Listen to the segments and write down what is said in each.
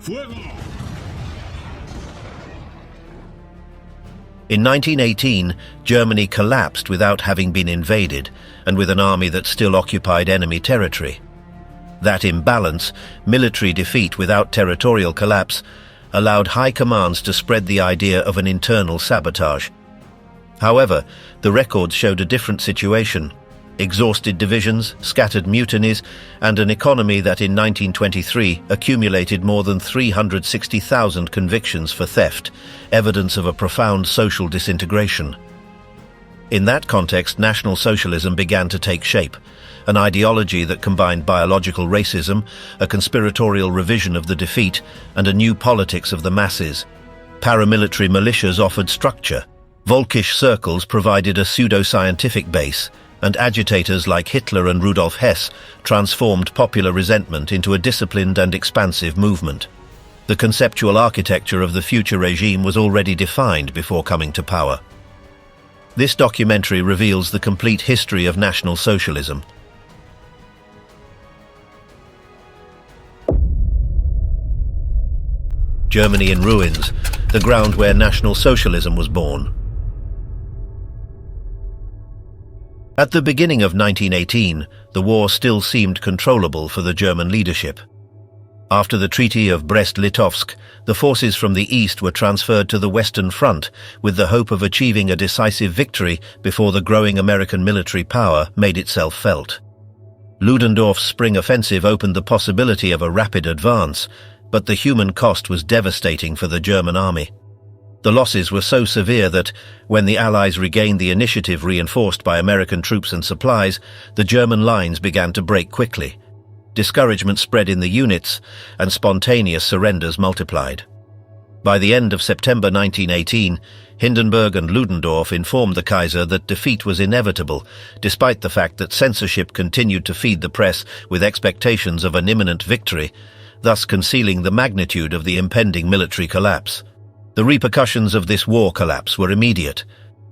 In 1918, Germany collapsed without having been invaded, and with an army that still occupied enemy territory. That imbalance, military defeat without territorial collapse, allowed high commands to spread the idea of an internal sabotage. However, the records showed a different situation: exhausted divisions, scattered mutinies, and an economy that in 1923 accumulated more than 360,000 convictions for theft, evidence of a profound social disintegration. In that context, National Socialism began to take shape, an ideology that combined biological racism, a conspiratorial revision of the defeat, and a new politics of the masses. Paramilitary militias offered structure, Volkisch circles provided a pseudo-scientific base, and agitators like Hitler and Rudolf Hess transformed popular resentment into a disciplined and expansive movement. The conceptual architecture of the future regime was already defined before coming to power. This documentary reveals the complete history of National Socialism. Germany in ruins, the ground where National Socialism was born. At the beginning of 1918, the war still seemed controllable for the German leadership. After the Treaty of Brest-Litovsk, the forces from the east were transferred to the Western Front with the hope of achieving a decisive victory before the growing American military power made itself felt. Ludendorff's spring offensive opened the possibility of a rapid advance, but the human cost was devastating for the German army. The losses were so severe that, when the Allies regained the initiative reinforced by American troops and supplies, the German lines began to break quickly. Discouragement spread in the units, and spontaneous surrenders multiplied. By the end of September 1918, Hindenburg and Ludendorff informed the Kaiser that defeat was inevitable, despite the fact that censorship continued to feed the press with expectations of an imminent victory, thus concealing the magnitude of the impending military collapse. The repercussions of this war collapse were immediate.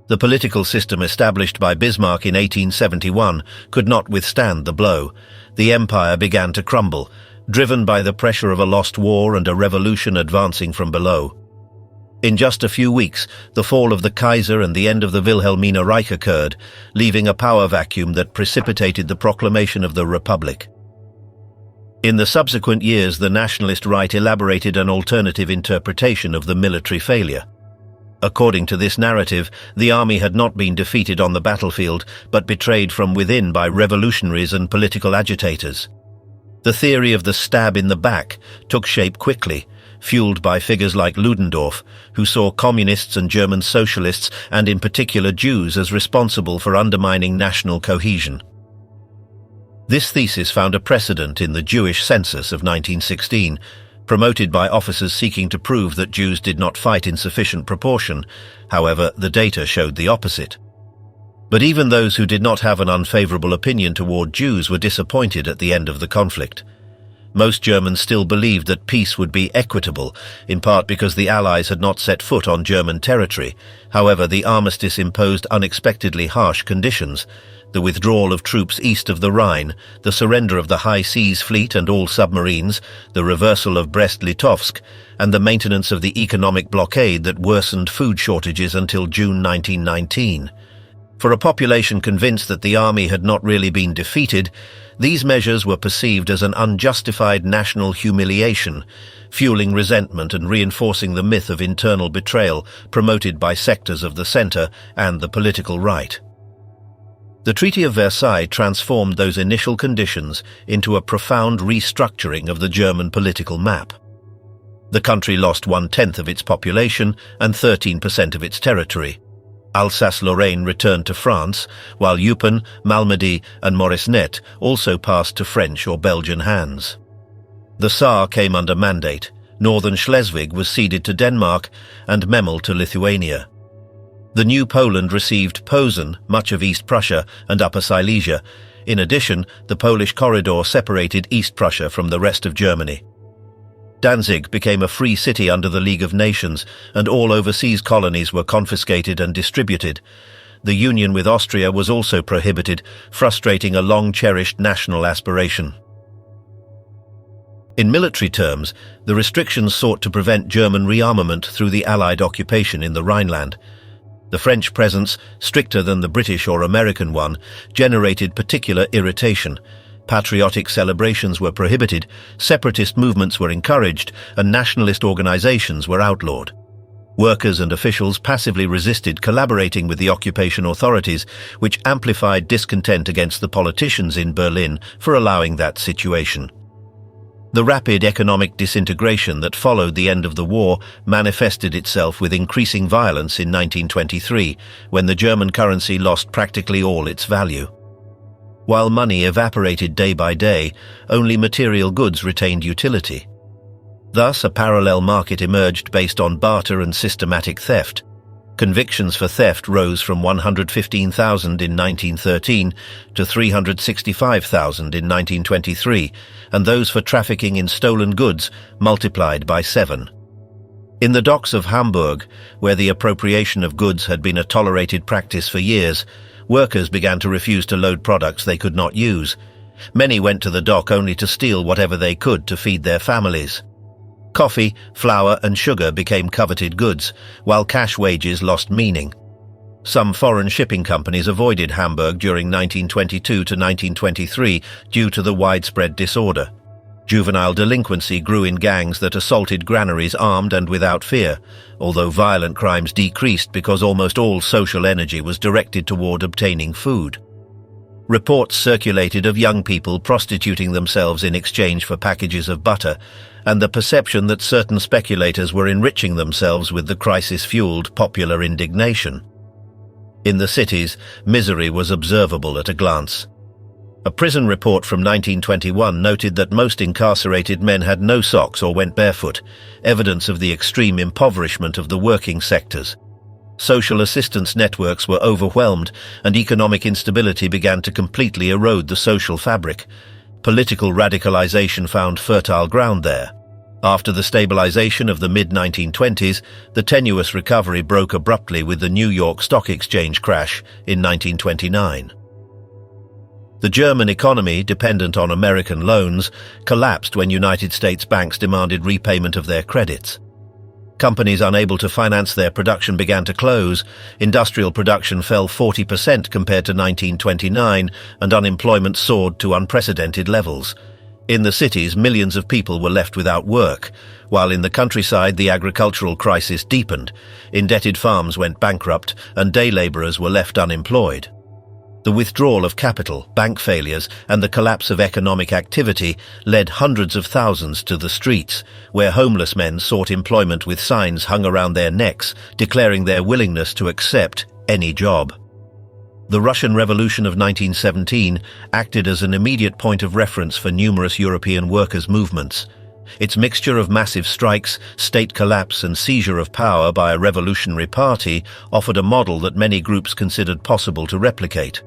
The political system established by Bismarck in 1871 could not withstand the blow. The empire began to crumble, driven by the pressure of a lost war and a revolution advancing from below. In just a few weeks, the fall of the Kaiser and the end of the Wilhelmina Reich occurred, leaving a power vacuum that precipitated the proclamation of the Republic. In the subsequent years, the nationalist right elaborated an alternative interpretation of the military failure. According to this narrative, the army had not been defeated on the battlefield, but betrayed from within by revolutionaries and political agitators. The theory of the stab in the back took shape quickly, fueled by figures like Ludendorff, who saw communists and German socialists, and in particular Jews, as responsible for undermining national cohesion. This thesis found a precedent in the Jewish census of 1916, promoted by officers seeking to prove that Jews did not fight in sufficient proportion. However, the data showed the opposite. But even those who did not have an unfavorable opinion toward Jews were disappointed at the end of the conflict. Most Germans still believed that peace would be equitable, in part because the Allies had not set foot on German territory. However, the armistice imposed unexpectedly harsh conditions: the withdrawal of troops east of the Rhine, the surrender of the High Seas Fleet and all submarines, the reversal of Brest-Litovsk, and the maintenance of the economic blockade that worsened food shortages until June 1919. For a population convinced that the army had not really been defeated, these measures were perceived as an unjustified national humiliation, fueling resentment and reinforcing the myth of internal betrayal promoted by sectors of the center and the political right. The Treaty of Versailles transformed those initial conditions into a profound restructuring of the German political map. The country lost 1/10 of its population and 13% of its territory. Alsace-Lorraine returned to France, while Eupen, Malmedy and Moresnet also passed to French or Belgian hands. The Saar came under mandate, northern Schleswig was ceded to Denmark, and Memel to Lithuania. The new Poland received Posen, much of East Prussia and Upper Silesia. In addition, the Polish corridor separated East Prussia from the rest of Germany. Danzig became a free city under the League of Nations, and all overseas colonies were confiscated and distributed. The union with Austria was also prohibited, frustrating a long-cherished national aspiration. In military terms, the restrictions sought to prevent German rearmament through the Allied occupation in the Rhineland. The French presence, stricter than the British or American one, generated particular irritation. Patriotic celebrations were prohibited, separatist movements were encouraged, and nationalist organizations were outlawed. Workers and officials passively resisted collaborating with the occupation authorities, which amplified discontent against the politicians in Berlin for allowing that situation. The rapid economic disintegration that followed the end of the war manifested itself with increasing violence in 1923, when the German currency lost practically all its value. While money evaporated day by day, only material goods retained utility. Thus, a parallel market emerged based on barter and systematic theft. Convictions for theft rose from 115,000 in 1913 to 365,000 in 1923, and those for trafficking in stolen goods multiplied by 7. In the docks of Hamburg, where the appropriation of goods had been a tolerated practice for years, workers began to refuse to load products they could not use. Many went to the dock only to steal whatever they could to feed their families. Coffee, flour and sugar became coveted goods, while cash wages lost meaning. Some foreign shipping companies avoided Hamburg during 1922 to 1923 due to the widespread disorder. Juvenile delinquency grew in gangs that assaulted granaries armed and without fear, although violent crimes decreased because almost all social energy was directed toward obtaining food. Reports circulated of young people prostituting themselves in exchange for packages of butter, and the perception that certain speculators were enriching themselves with the crisis-fueled popular indignation. In the cities, misery was observable at a glance. A prison report from 1921 noted that most incarcerated men had no socks or went barefoot, evidence of the extreme impoverishment of the working sectors. Social assistance networks were overwhelmed, and economic instability began to completely erode the social fabric. Political radicalization found fertile ground there. After the stabilization of the mid-1920s, the tenuous recovery broke abruptly with the New York Stock Exchange crash in 1929. The German economy, dependent on American loans, collapsed when United States banks demanded repayment of their credits. Companies unable to finance their production began to close, industrial production fell 40% compared to 1929, and unemployment soared to unprecedented levels. In the cities, millions of people were left without work, while in the countryside the agricultural crisis deepened. Indebted farms went bankrupt, and day laborers were left unemployed. The withdrawal of capital, bank failures, and the collapse of economic activity led hundreds of thousands to the streets, where homeless men sought employment with signs hung around their necks, declaring their willingness to accept any job. The Russian Revolution of 1917 acted as an immediate point of reference for numerous European workers' movements. Its mixture of massive strikes, state collapse, and seizure of power by a revolutionary party offered a model that many groups considered possible to replicate.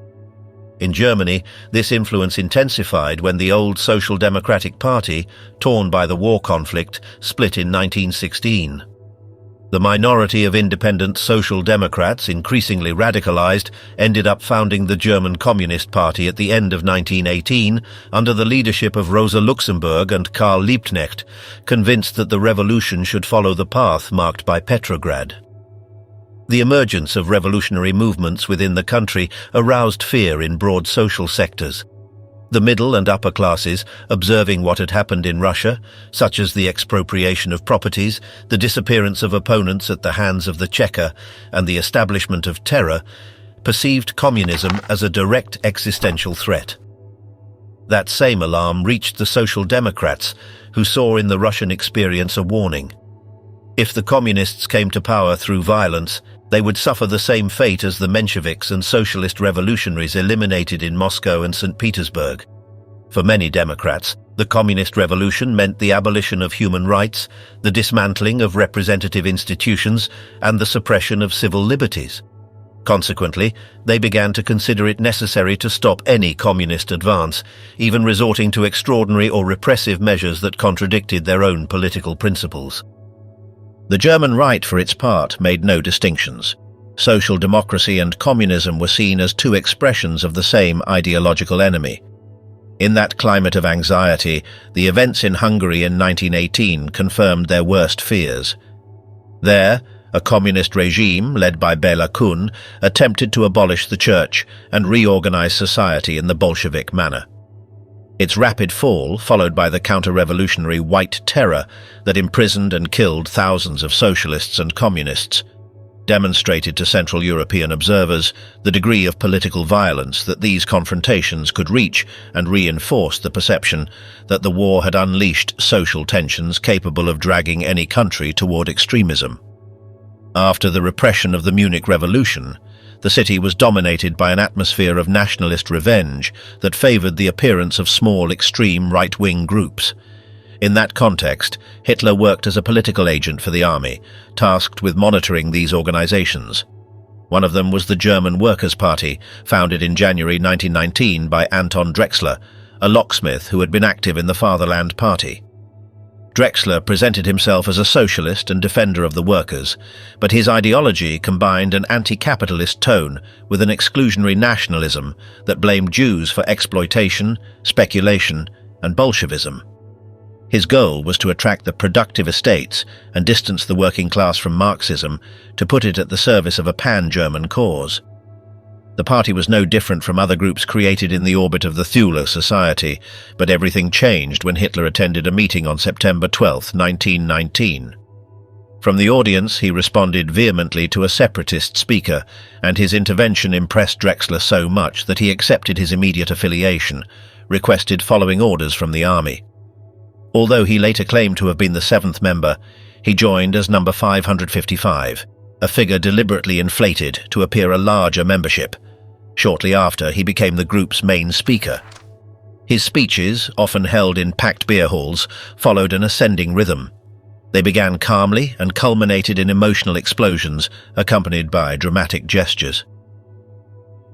In Germany, this influence intensified when the old Social Democratic Party, torn by the war conflict, split in 1916. The minority of independent Social Democrats, increasingly radicalized, ended up founding the German Communist Party at the end of 1918 under the leadership of Rosa Luxemburg and Karl Liebknecht, convinced that the revolution should follow the path marked by Petrograd. The emergence of revolutionary movements within the country aroused fear in broad social sectors. The middle and upper classes, observing what had happened in Russia, such as the expropriation of properties, the disappearance of opponents at the hands of the Cheka, and the establishment of terror, perceived communism as a direct existential threat. That same alarm reached the Social Democrats, who saw in the Russian experience a warning. If the communists came to power through violence, they would suffer the same fate as the Mensheviks and socialist revolutionaries eliminated in Moscow and St. Petersburg. For many Democrats, the communist revolution meant the abolition of human rights, the dismantling of representative institutions, and the suppression of civil liberties. Consequently, they began to consider it necessary to stop any communist advance, even resorting to extraordinary or repressive measures that contradicted their own political principles. The German right, for its part, made no distinctions. Social democracy and communism were seen as two expressions of the same ideological enemy. In that climate of anxiety, the events in Hungary in 1918 confirmed their worst fears. There, a communist regime, led by Bela Kun, attempted to abolish the church and reorganize society in the Bolshevik manner. Its rapid fall, followed by the counter-revolutionary White Terror that imprisoned and killed thousands of socialists and communists, demonstrated to Central European observers the degree of political violence that these confrontations could reach and reinforced the perception that the war had unleashed social tensions capable of dragging any country toward extremism. After the repression of the Munich Revolution, the city was dominated by an atmosphere of nationalist revenge that favored the appearance of small extreme right-wing groups. In that context, Hitler worked as a political agent for the army, tasked with monitoring these organizations. One of them was the German Workers' Party, founded in January 1919 by Anton Drexler, a locksmith who had been active in the Fatherland Party. Drexler presented himself as a socialist and defender of the workers, but his ideology combined an anti-capitalist tone with an exclusionary nationalism that blamed Jews for exploitation, speculation, and Bolshevism. His goal was to attract the productive estates and distance the working class from Marxism to put it at the service of a pan-German cause. The party was no different from other groups created in the orbit of the Thule Society, but everything changed when Hitler attended a meeting on September 12, 1919. From the audience, he responded vehemently to a separatist speaker, and his intervention impressed Drexler so much that he accepted his immediate affiliation, requested following orders from the army. Although he later claimed to have been the seventh member, he joined as number 555, a figure deliberately inflated to appear a larger membership. Shortly after, he became the group's main speaker. His speeches, often held in packed beer halls, followed an ascending rhythm. They began calmly and culminated in emotional explosions, accompanied by dramatic gestures.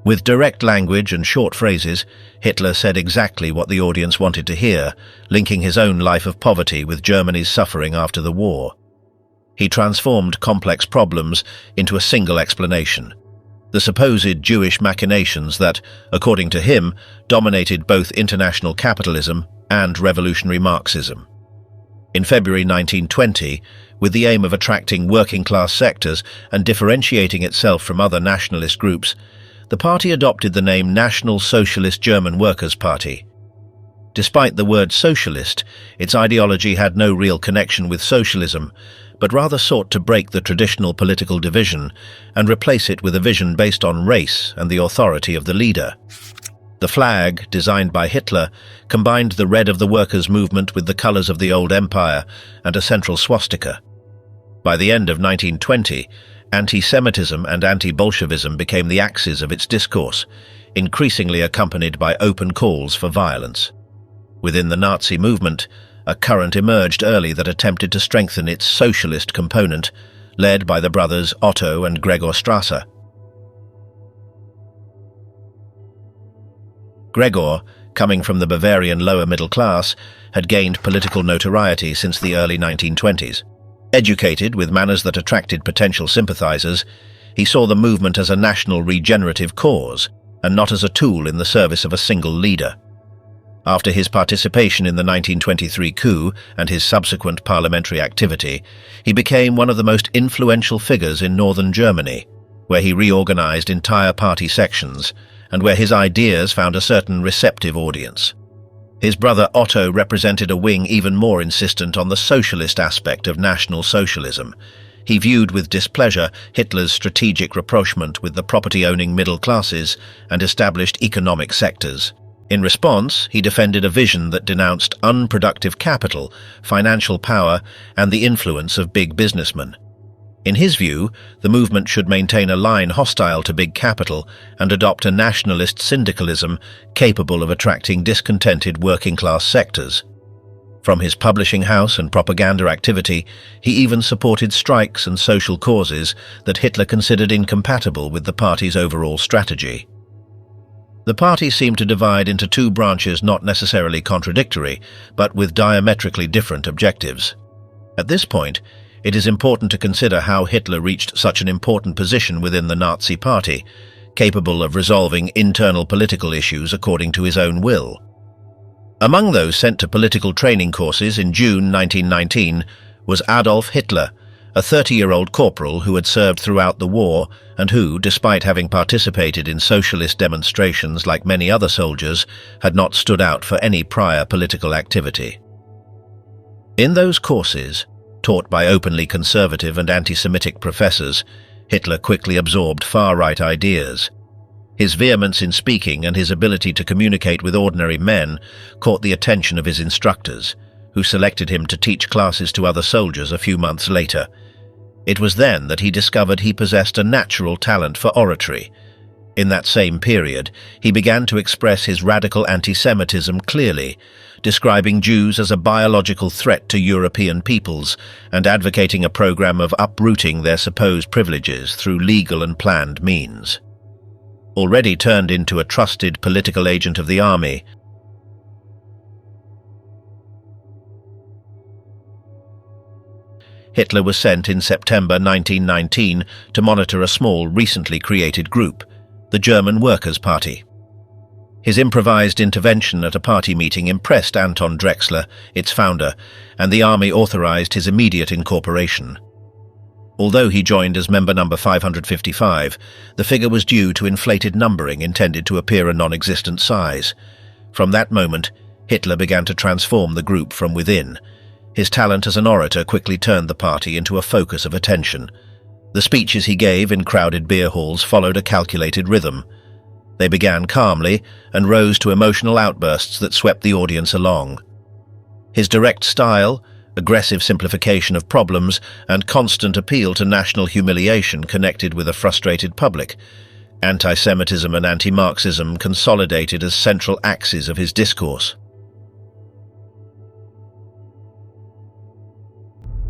With direct language and short phrases, Hitler said exactly what the audience wanted to hear, linking his own life of poverty with Germany's suffering after the war. He transformed complex problems into a single explanation: the supposed Jewish machinations that, according to him, dominated both international capitalism and revolutionary Marxism. In February 1920, with the aim of attracting working-class sectors and differentiating itself from other nationalist groups, the party adopted the name National Socialist German Workers' Party. Despite the word socialist, its ideology had no real connection with socialism, but rather sought to break the traditional political division and replace it with a vision based on race and the authority of the leader. The flag, designed by Hitler, combined the red of the workers' movement with the colors of the old empire and a central swastika. By the end of 1920, anti-Semitism and anti-Bolshevism became the axes of its discourse, increasingly accompanied by open calls for violence. Within the Nazi movement, a current emerged early that attempted to strengthen its socialist component, led by the brothers Otto and Gregor Strasser. Gregor, coming from the Bavarian lower middle class, had gained political notoriety since the early 1920s. Educated with manners that attracted potential sympathizers, he saw the movement as a national regenerative cause and not as a tool in the service of a single leader. After his participation in the 1923 coup and his subsequent parliamentary activity, he became one of the most influential figures in northern Germany, where he reorganized entire party sections and where his ideas found a certain receptive audience. His brother Otto represented a wing even more insistent on the socialist aspect of National Socialism. He viewed with displeasure Hitler's strategic rapprochement with the property-owning middle classes and established economic sectors. In response, he defended a vision that denounced unproductive capital, financial power, and the influence of big businessmen. In his view, the movement should maintain a line hostile to big capital and adopt a nationalist syndicalism capable of attracting discontented working-class sectors. From his publishing house and propaganda activity, he even supported strikes and social causes that Hitler considered incompatible with the party's overall strategy. The party seemed to divide into two branches not necessarily contradictory, but with diametrically different objectives. At this point, it is important to consider how Hitler reached such an important position within the Nazi Party, capable of resolving internal political issues according to his own will. Among those sent to political training courses in June 1919 was Adolf Hitler, a 30-year-old corporal who had served throughout the war and who, despite having participated in socialist demonstrations like many other soldiers, had not stood out for any prior political activity. In those courses, taught by openly conservative and anti-Semitic professors, Hitler quickly absorbed far-right ideas. His vehemence in speaking and his ability to communicate with ordinary men caught the attention of his instructors, who selected him to teach classes to other soldiers a few months later. It was then that he discovered he possessed a natural talent for oratory. In that same period, he began to express his radical anti-Semitism clearly, describing Jews as a biological threat to European peoples and advocating a program of uprooting their supposed privileges through legal and planned means. Already turned into a trusted political agent of the army, Hitler was sent in September 1919 to monitor a small, recently created group, the German Workers' Party. His improvised intervention at a party meeting impressed Anton Drexler, its founder, and the army authorized his immediate incorporation. Although he joined as member number 555, the figure was due to inflated numbering intended to appear a non-existent size. From that moment, Hitler began to transform the group from within. His talent as an orator quickly turned the party into a focus of attention. The speeches he gave in crowded beer halls followed a calculated rhythm. They began calmly and rose to emotional outbursts that swept the audience along. His direct style, aggressive simplification of problems, and constant appeal to national humiliation connected with a frustrated public. Anti-Semitism and anti-Marxism consolidated as central axes of his discourse.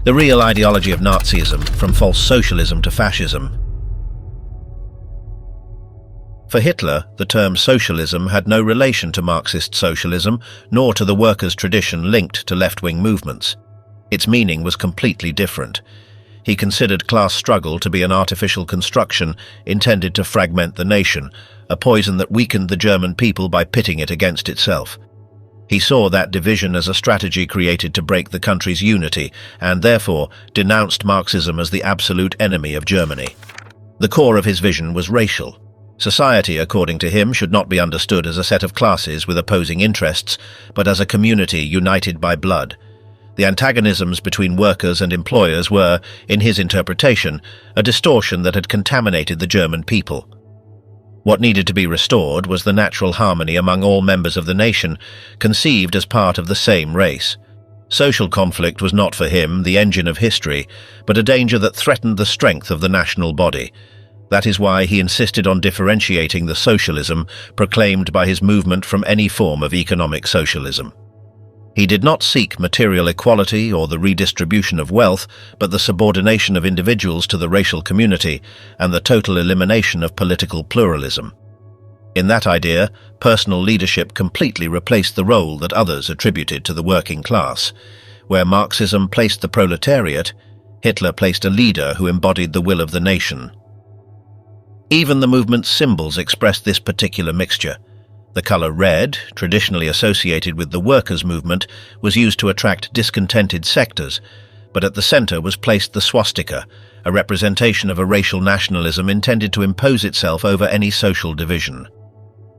The real ideology of Nazism, from false socialism to fascism. For Hitler, the term socialism had no relation to Marxist socialism, nor to the workers' tradition linked to left-wing movements. Its meaning was completely different. He considered class struggle to be an artificial construction intended to fragment the nation, a poison that weakened the German people by pitting it against itself. He saw that division as a strategy created to break the country's unity and therefore denounced Marxism as the absolute enemy of Germany. The core of his vision was racial. Society, according to him, should not be understood as a set of classes with opposing interests, but as a community united by blood. The antagonisms between workers and employers were, in his interpretation, a distortion that had contaminated the German people. What needed to be restored was the natural harmony among all members of the nation, conceived as part of the same race. Social conflict was not for him the engine of history, but a danger that threatened the strength of the national body. That is why he insisted on differentiating the socialism proclaimed by his movement from any form of economic socialism. He did not seek material equality or the redistribution of wealth, but the subordination of individuals to the racial community and the total elimination of political pluralism. In that idea, personal leadership completely replaced the role that others attributed to the working class. Where Marxism placed the proletariat, Hitler placed a leader who embodied the will of the nation. Even the movement's symbols expressed this particular mixture. The color red, traditionally associated with the workers' movement, was used to attract discontented sectors, but at the center was placed the swastika, a representation of a racial nationalism intended to impose itself over any social division.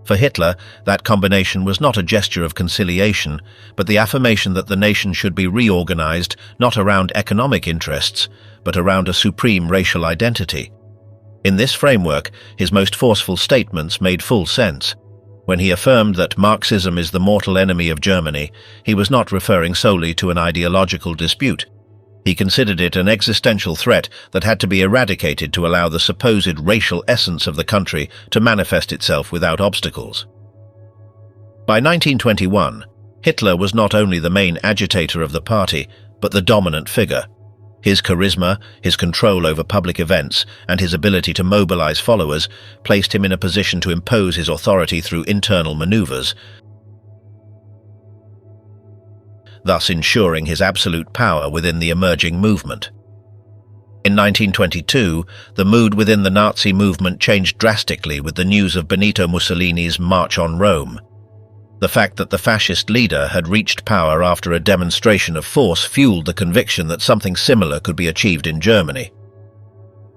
For Hitler, that combination was not a gesture of conciliation, but the affirmation that the nation should be reorganized not around economic interests, but around a supreme racial identity. In this framework, his most forceful statements made full sense. When he affirmed that Marxism is the mortal enemy of Germany, he was not referring solely to an ideological dispute. He considered it an existential threat that had to be eradicated to allow the supposed racial essence of the country to manifest itself without obstacles. By 1921, Hitler was not only the main agitator of the party, but the dominant figure. His charisma, his control over public events, and his ability to mobilize followers placed him in a position to impose his authority through internal maneuvers, thus ensuring his absolute power within the emerging movement. In 1922, the mood within the Nazi movement changed drastically with the news of Benito Mussolini's March on Rome. The fact that the fascist leader had reached power after a demonstration of force fueled the conviction that something similar could be achieved in Germany.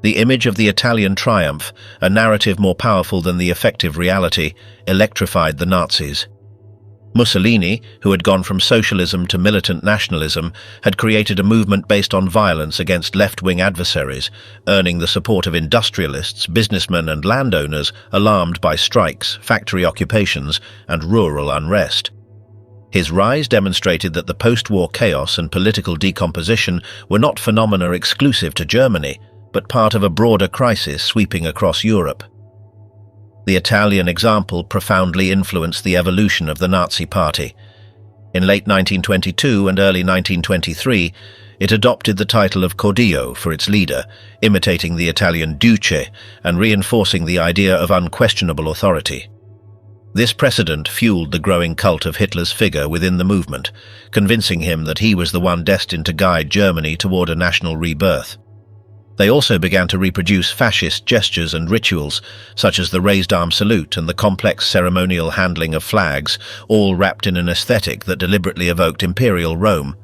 The image of the Italian triumph, a narrative more powerful than the effective reality, electrified the Nazis. Mussolini, who had gone from socialism to militant nationalism, had created a movement based on violence against left-wing adversaries, earning the support of industrialists, businessmen and landowners alarmed by strikes, factory occupations and rural unrest. His rise demonstrated that the post-war chaos and political decomposition were not phenomena exclusive to Germany, but part of a broader crisis sweeping across Europe. The Italian example profoundly influenced the evolution of the Nazi Party. In late 1922 and early 1923, it adopted the title of Caudillo for its leader, imitating the Italian duce and reinforcing the idea of unquestionable authority. This precedent fueled the growing cult of Hitler's figure within the movement, convincing him that he was the one destined to guide Germany toward a national rebirth. They also began to reproduce fascist gestures and rituals, such as the raised arm salute and the complex ceremonial handling of flags, all wrapped in an aesthetic that deliberately evoked imperial Rome.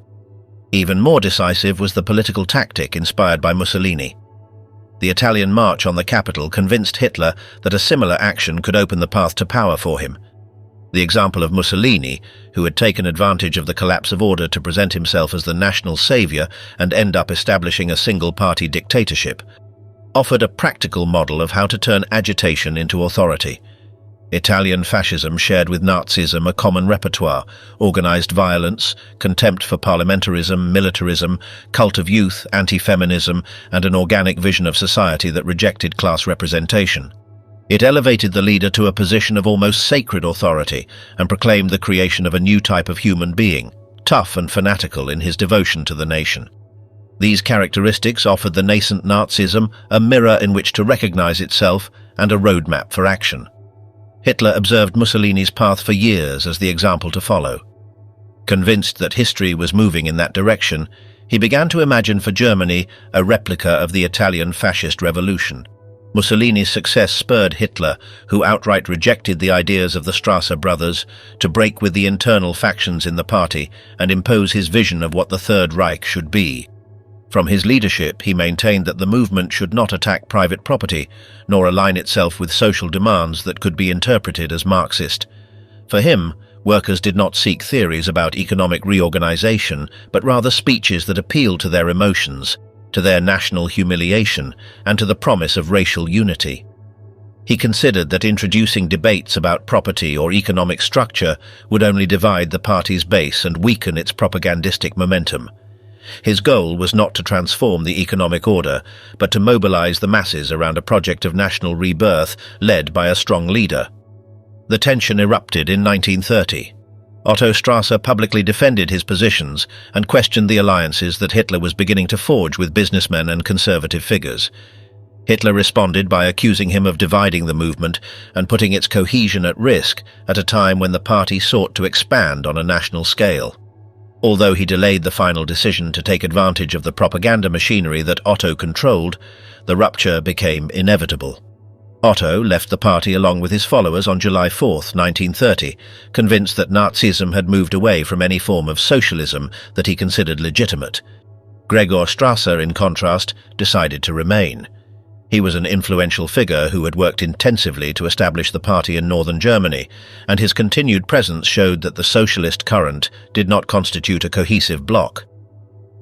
Even more decisive was the political tactic inspired by Mussolini. The Italian march on the capital convinced Hitler that a similar action could open the path to power for him. The example of Mussolini, who had taken advantage of the collapse of order to present himself as the national savior and end up establishing a single-party dictatorship, offered a practical model of how to turn agitation into authority. Italian fascism shared with Nazism a common repertoire: organized violence, contempt for parliamentarism, militarism, cult of youth, anti-feminism, and an organic vision of society that rejected class representation. It elevated the leader to a position of almost sacred authority and proclaimed the creation of a new type of human being, tough and fanatical in his devotion to the nation. These characteristics offered the nascent Nazism a mirror in which to recognize itself and a roadmap for action. Hitler observed Mussolini's path for years as the example to follow. Convinced that history was moving in that direction, he began to imagine for Germany a replica of the Italian fascist revolution. Mussolini's success spurred Hitler, who outright rejected the ideas of the Strasser brothers, to break with the internal factions in the party and impose his vision of what the Third Reich should be. From his leadership, he maintained that the movement should not attack private property, nor align itself with social demands that could be interpreted as Marxist. For him, workers did not seek theories about economic reorganization, but rather speeches that appealed to their emotions, to their national humiliation, and to the promise of racial unity. He considered that introducing debates about property or economic structure would only divide the party's base and weaken its propagandistic momentum. His goal was not to transform the economic order, but to mobilize the masses around a project of national rebirth led by a strong leader. The tension erupted in 1930. Otto Strasser publicly defended his positions and questioned the alliances that Hitler was beginning to forge with businessmen and conservative figures. Hitler responded by accusing him of dividing the movement and putting its cohesion at risk at a time when the party sought to expand on a national scale. Although he delayed the final decision to take advantage of the propaganda machinery that Otto controlled, the rupture became inevitable. Otto left the party along with his followers on July 4, 1930, convinced that Nazism had moved away from any form of socialism that he considered legitimate. Gregor Strasser, in contrast, decided to remain. He was an influential figure who had worked intensively to establish the party in northern Germany, and his continued presence showed that the socialist current did not constitute a cohesive bloc.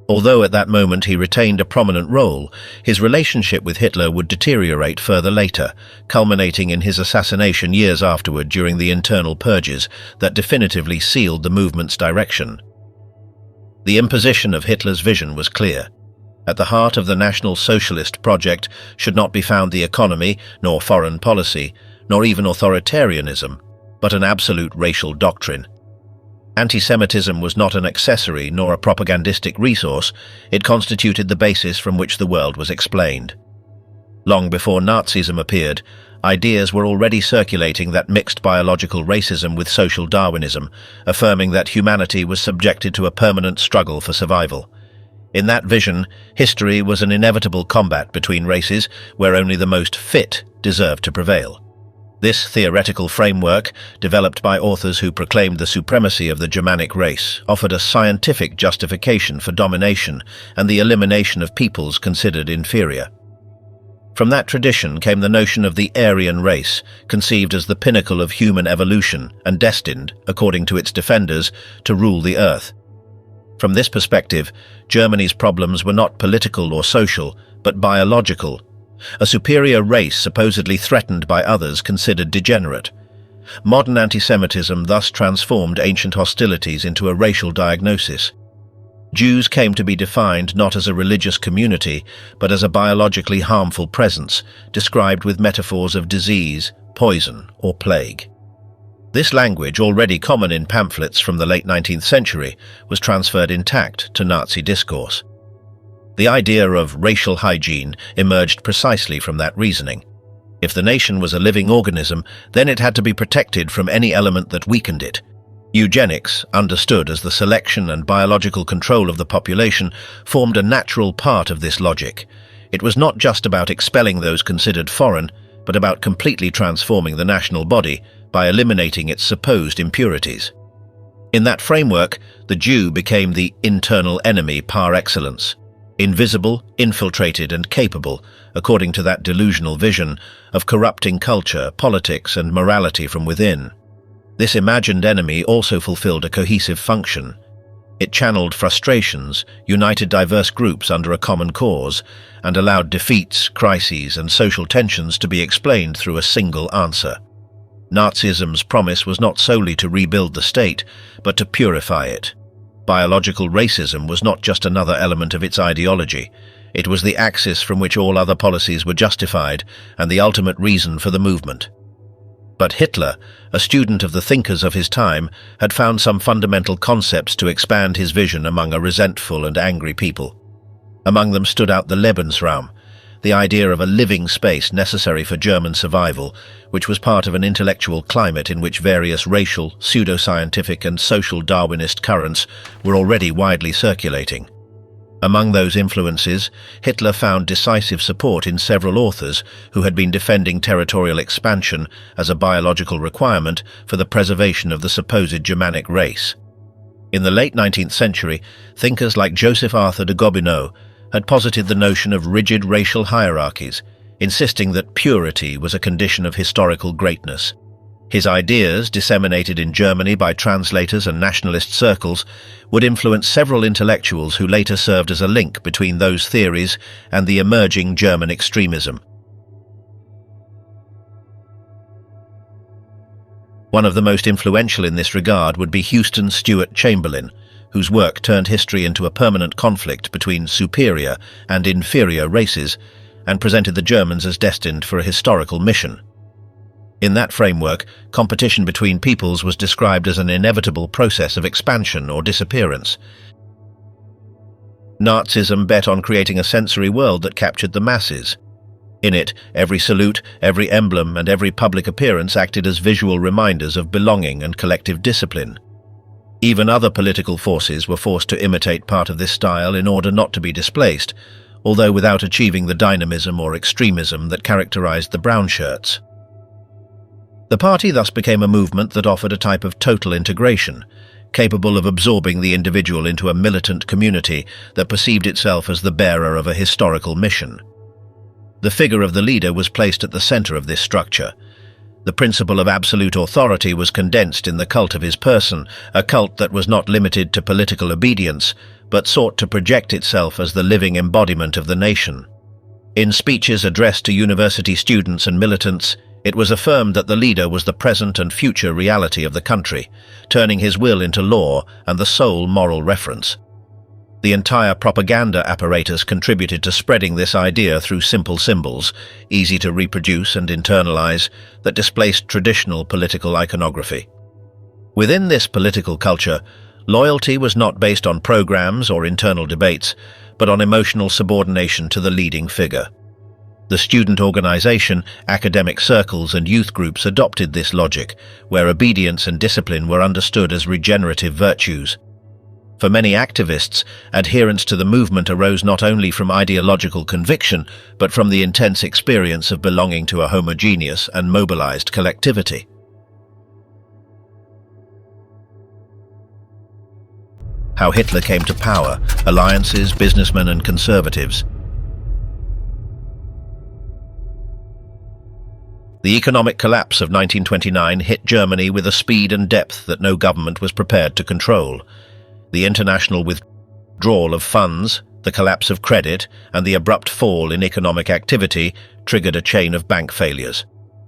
Although at that moment he retained a prominent role, his relationship with Hitler would deteriorate further later, culminating in his assassination years afterward during the internal purges that definitively sealed the movement's direction. The imposition of Hitler's vision was clear. At the heart of the National Socialist project should not be found the economy, nor foreign policy, nor even authoritarianism, but an absolute racial doctrine. Anti-Semitism was not an accessory nor a propagandistic resource, it constituted the basis from which the world was explained. Long before Nazism appeared, ideas were already circulating that mixed biological racism with social Darwinism, affirming that humanity was subjected to a permanent struggle for survival. In that vision, history was an inevitable combat between races where only the most fit deserved to prevail. This theoretical framework, developed by authors who proclaimed the supremacy of the Germanic race, offered a scientific justification for domination and the elimination of peoples considered inferior. From that tradition came the notion of the Aryan race, conceived as the pinnacle of human evolution and destined, according to its defenders, to rule the earth. From this perspective, Germany's problems were not political or social, but biological. A superior race supposedly threatened by others considered degenerate. Modern anti-Semitism thus transformed ancient hostilities into a racial diagnosis. Jews came to be defined not as a religious community, but as a biologically harmful presence, described with metaphors of disease, poison, or plague. This language, already common in pamphlets from the late 19th century, was transferred intact to Nazi discourse. The idea of racial hygiene emerged precisely from that reasoning. If the nation was a living organism, then it had to be protected from any element that weakened it. Eugenics, understood as the selection and biological control of the population, formed a natural part of this logic. It was not just about expelling those considered foreign, but about completely transforming the national body by eliminating its supposed impurities. In that framework, the Jew became the internal enemy par excellence, invisible, infiltrated, and capable, according to that delusional vision, of corrupting culture, politics, and morality from within. This imagined enemy also fulfilled a cohesive function. It channeled frustrations, united diverse groups under a common cause, and allowed defeats, crises, and social tensions to be explained through a single answer. Nazism's promise was not solely to rebuild the state, but to purify it. Biological racism was not just another element of its ideology. It was the axis from which all other policies were justified and the ultimate reason for the movement. But Hitler, a student of the thinkers of his time, had found some fundamental concepts to expand his vision among a resentful and angry people. Among them stood out the Lebensraum, the idea of a living space necessary for German survival, which was part of an intellectual climate in which various racial, pseudoscientific and social Darwinist currents were already widely circulating. Among those influences, Hitler found decisive support in several authors who had been defending territorial expansion as a biological requirement for the preservation of the supposed Germanic race. In the late 19th century, thinkers like Joseph Arthur de Gobineau had posited the notion of rigid racial hierarchies, insisting that purity was a condition of historical greatness. His ideas, disseminated in Germany by translators and nationalist circles, would influence several intellectuals who later served as a link between those theories and the emerging German extremism. One of the most influential in this regard would be Houston Stewart Chamberlain, whose work turned history into a permanent conflict between superior and inferior races and presented the Germans as destined for a historical mission. In that framework, competition between peoples was described as an inevitable process of expansion or disappearance. Nazism bet on creating a sensory world that captured the masses. In it, every salute, every emblem, and every public appearance acted as visual reminders of belonging and collective discipline. Even other political forces were forced to imitate part of this style in order not to be displaced, although without achieving the dynamism or extremism that characterized the brown shirts. The party thus became a movement that offered a type of total integration, capable of absorbing the individual into a militant community that perceived itself as the bearer of a historical mission. The figure of the leader was placed at the center of this structure. The principle of absolute authority was condensed in the cult of his person, a cult that was not limited to political obedience, but sought to project itself as the living embodiment of the nation. In speeches addressed to university students and militants, it was affirmed that the leader was the present and future reality of the country, turning his will into law and the sole moral reference. The entire propaganda apparatus contributed to spreading this idea through simple symbols, easy to reproduce and internalize, that displaced traditional political iconography. Within this political culture, loyalty was not based on programs or internal debates, but on emotional subordination to the leading figure. The student organization, academic circles, and youth groups adopted this logic, where obedience and discipline were understood as regenerative virtues. For many activists, adherence to the movement arose not only from ideological conviction, but from the intense experience of belonging to a homogeneous and mobilized collectivity. How Hitler came to power: alliances, businessmen and conservatives. The economic collapse of 1929 hit Germany with a speed and depth that no government was prepared to control. The international withdrawal of funds, the collapse of credit, and the abrupt fall in economic activity triggered a chain of bank failures.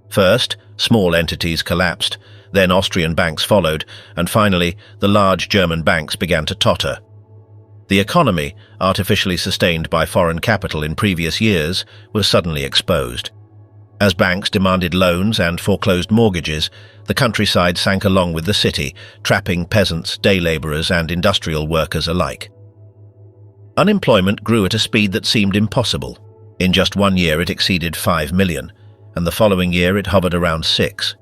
First, small entities collapsed, then Austrian banks followed, and finally, the large German banks began to totter. The economy, artificially sustained by foreign capital in previous years, was suddenly exposed. As banks demanded loans and foreclosed mortgages, the countryside sank along with the city, trapping peasants, day laborers, and industrial workers alike. Unemployment grew at a speed that seemed impossible. In just 1 year it exceeded 5 million, and the following year it hovered around 6.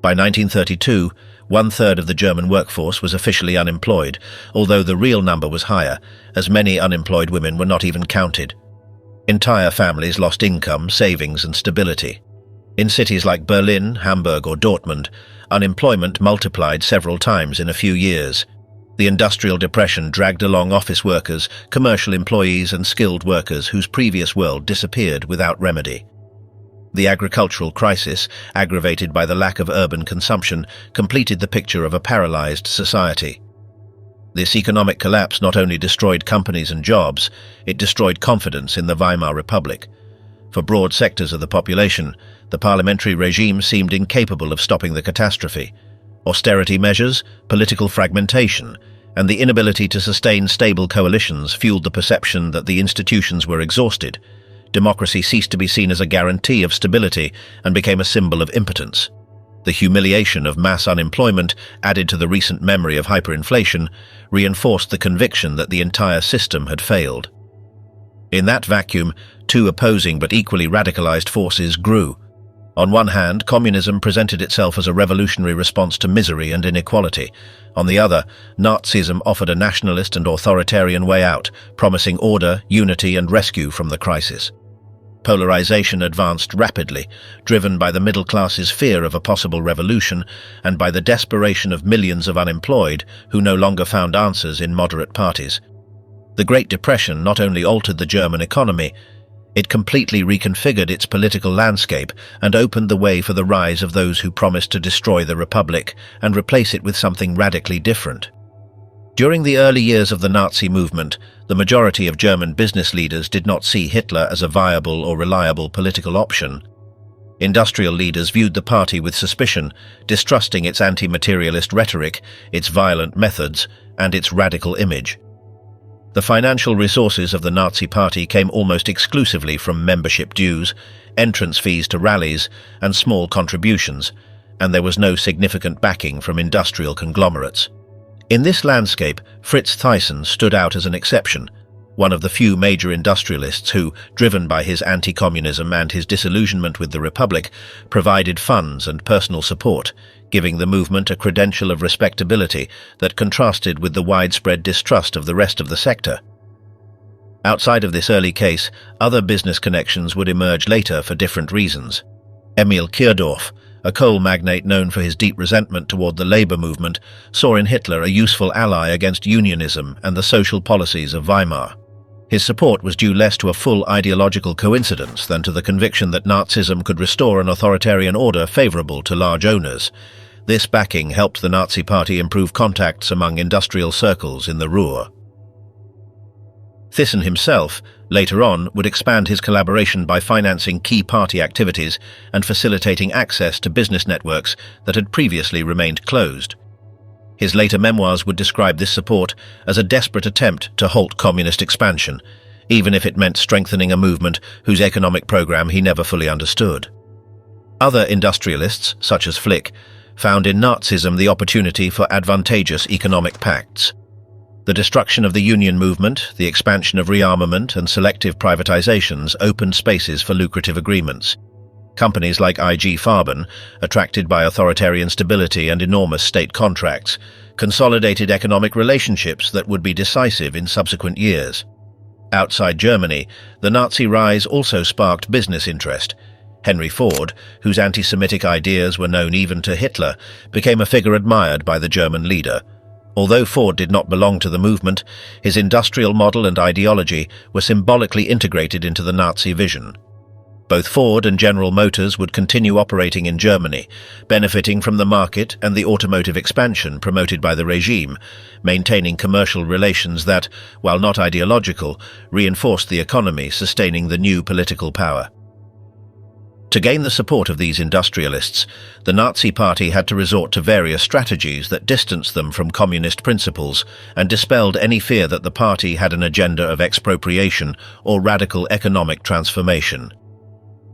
By 1932, 1/3 of the German workforce was officially unemployed, although the real number was higher, as many unemployed women were not even counted. Entire families lost income, savings, and stability. In cities like Berlin, Hamburg, or Dortmund, unemployment multiplied several times in a few years. The industrial depression dragged along office workers, commercial employees, and skilled workers whose previous world disappeared without remedy. The agricultural crisis, aggravated by the lack of urban consumption, completed the picture of a paralyzed society. This economic collapse not only destroyed companies and jobs, it destroyed confidence in the Weimar Republic. For broad sectors of the population, the parliamentary regime seemed incapable of stopping the catastrophe. Austerity measures, political fragmentation, and the inability to sustain stable coalitions fueled the perception that the institutions were exhausted. Democracy ceased to be seen as a guarantee of stability and became a symbol of impotence. The humiliation of mass unemployment, added to the recent memory of hyperinflation, reinforced the conviction that the entire system had failed. In that vacuum, two opposing but equally radicalized forces grew. On one hand, communism presented itself as a revolutionary response to misery and inequality. On the other, Nazism offered a nationalist and authoritarian way out, promising order, unity, and rescue from the crisis. Polarization advanced rapidly, driven by the middle class's fear of a possible revolution and by the desperation of millions of unemployed who no longer found answers in moderate parties. The Great Depression not only altered the German economy, it completely reconfigured its political landscape and opened the way for the rise of those who promised to destroy the Republic and replace it with something radically different. During the early years of the Nazi movement, the majority of German business leaders did not see Hitler as a viable or reliable political option. Industrial leaders viewed the party with suspicion, distrusting its anti-materialist rhetoric, its violent methods, and its radical image. The financial resources of the Nazi Party came almost exclusively from membership dues, entrance fees to rallies, and small contributions, and there was no significant backing from industrial conglomerates. In this landscape, Fritz Thyssen stood out as an exception, one of the few major industrialists who, driven by his anti-communism and his disillusionment with the Republic, provided funds and personal support, giving the movement a credential of respectability that contrasted with the widespread distrust of the rest of the sector. Outside of this early case, other business connections would emerge later for different reasons. Emil Kirdorf, a coal magnate known for his deep resentment toward the labor movement, saw in Hitler a useful ally against unionism and the social policies of Weimar. His support was due less to a full ideological coincidence than to the conviction that Nazism could restore an authoritarian order favorable to large owners. This backing helped the Nazi Party improve contacts among industrial circles in the Ruhr. Thyssen himself, later on, would expand his collaboration by financing key party activities and facilitating access to business networks that had previously remained closed. His later memoirs would describe this support as a desperate attempt to halt communist expansion, even if it meant strengthening a movement whose economic program he never fully understood. Other industrialists, such as Flick, found in Nazism the opportunity for advantageous economic pacts. The destruction of the union movement, the expansion of rearmament, and selective privatizations opened spaces for lucrative agreements. Companies like IG Farben, attracted by authoritarian stability and enormous state contracts, consolidated economic relationships that would be decisive in subsequent years. Outside Germany, the Nazi rise also sparked business interest. Henry Ford, whose anti-Semitic ideas were known even to Hitler, became a figure admired by the German leader. Although Ford did not belong to the movement, his industrial model and ideology were symbolically integrated into the Nazi vision. Both Ford and General Motors would continue operating in Germany, benefiting from the market and the automotive expansion promoted by the regime, maintaining commercial relations that, while not ideological, reinforced the economy, sustaining the new political power. To gain the support of these industrialists, the Nazi Party had to resort to various strategies that distanced them from communist principles and dispelled any fear that the party had an agenda of expropriation or radical economic transformation.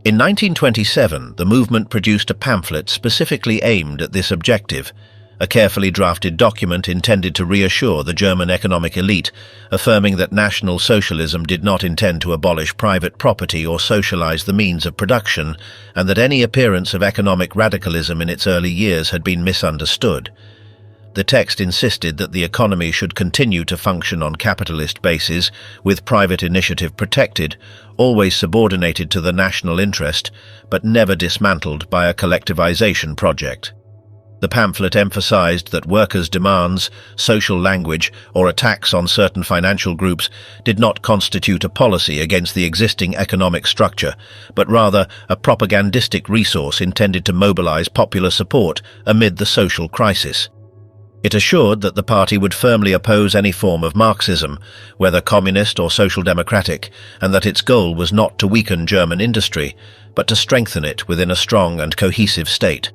In 1927, the movement produced a pamphlet specifically aimed at this objective, a carefully drafted document intended to reassure the German economic elite, affirming that National Socialism did not intend to abolish private property or socialize the means of production, and that any appearance of economic radicalism in its early years had been misunderstood. The text insisted that the economy should continue to function on capitalist bases, with private initiative protected, always subordinated to the national interest, but never dismantled by a collectivization project. The pamphlet emphasized that workers' demands, social language, or attacks on certain financial groups did not constitute a policy against the existing economic structure, but rather a propagandistic resource intended to mobilize popular support amid the social crisis. It assured that the party would firmly oppose any form of Marxism, whether communist or social democratic, and that its goal was not to weaken German industry, but to strengthen it within a strong and cohesive state.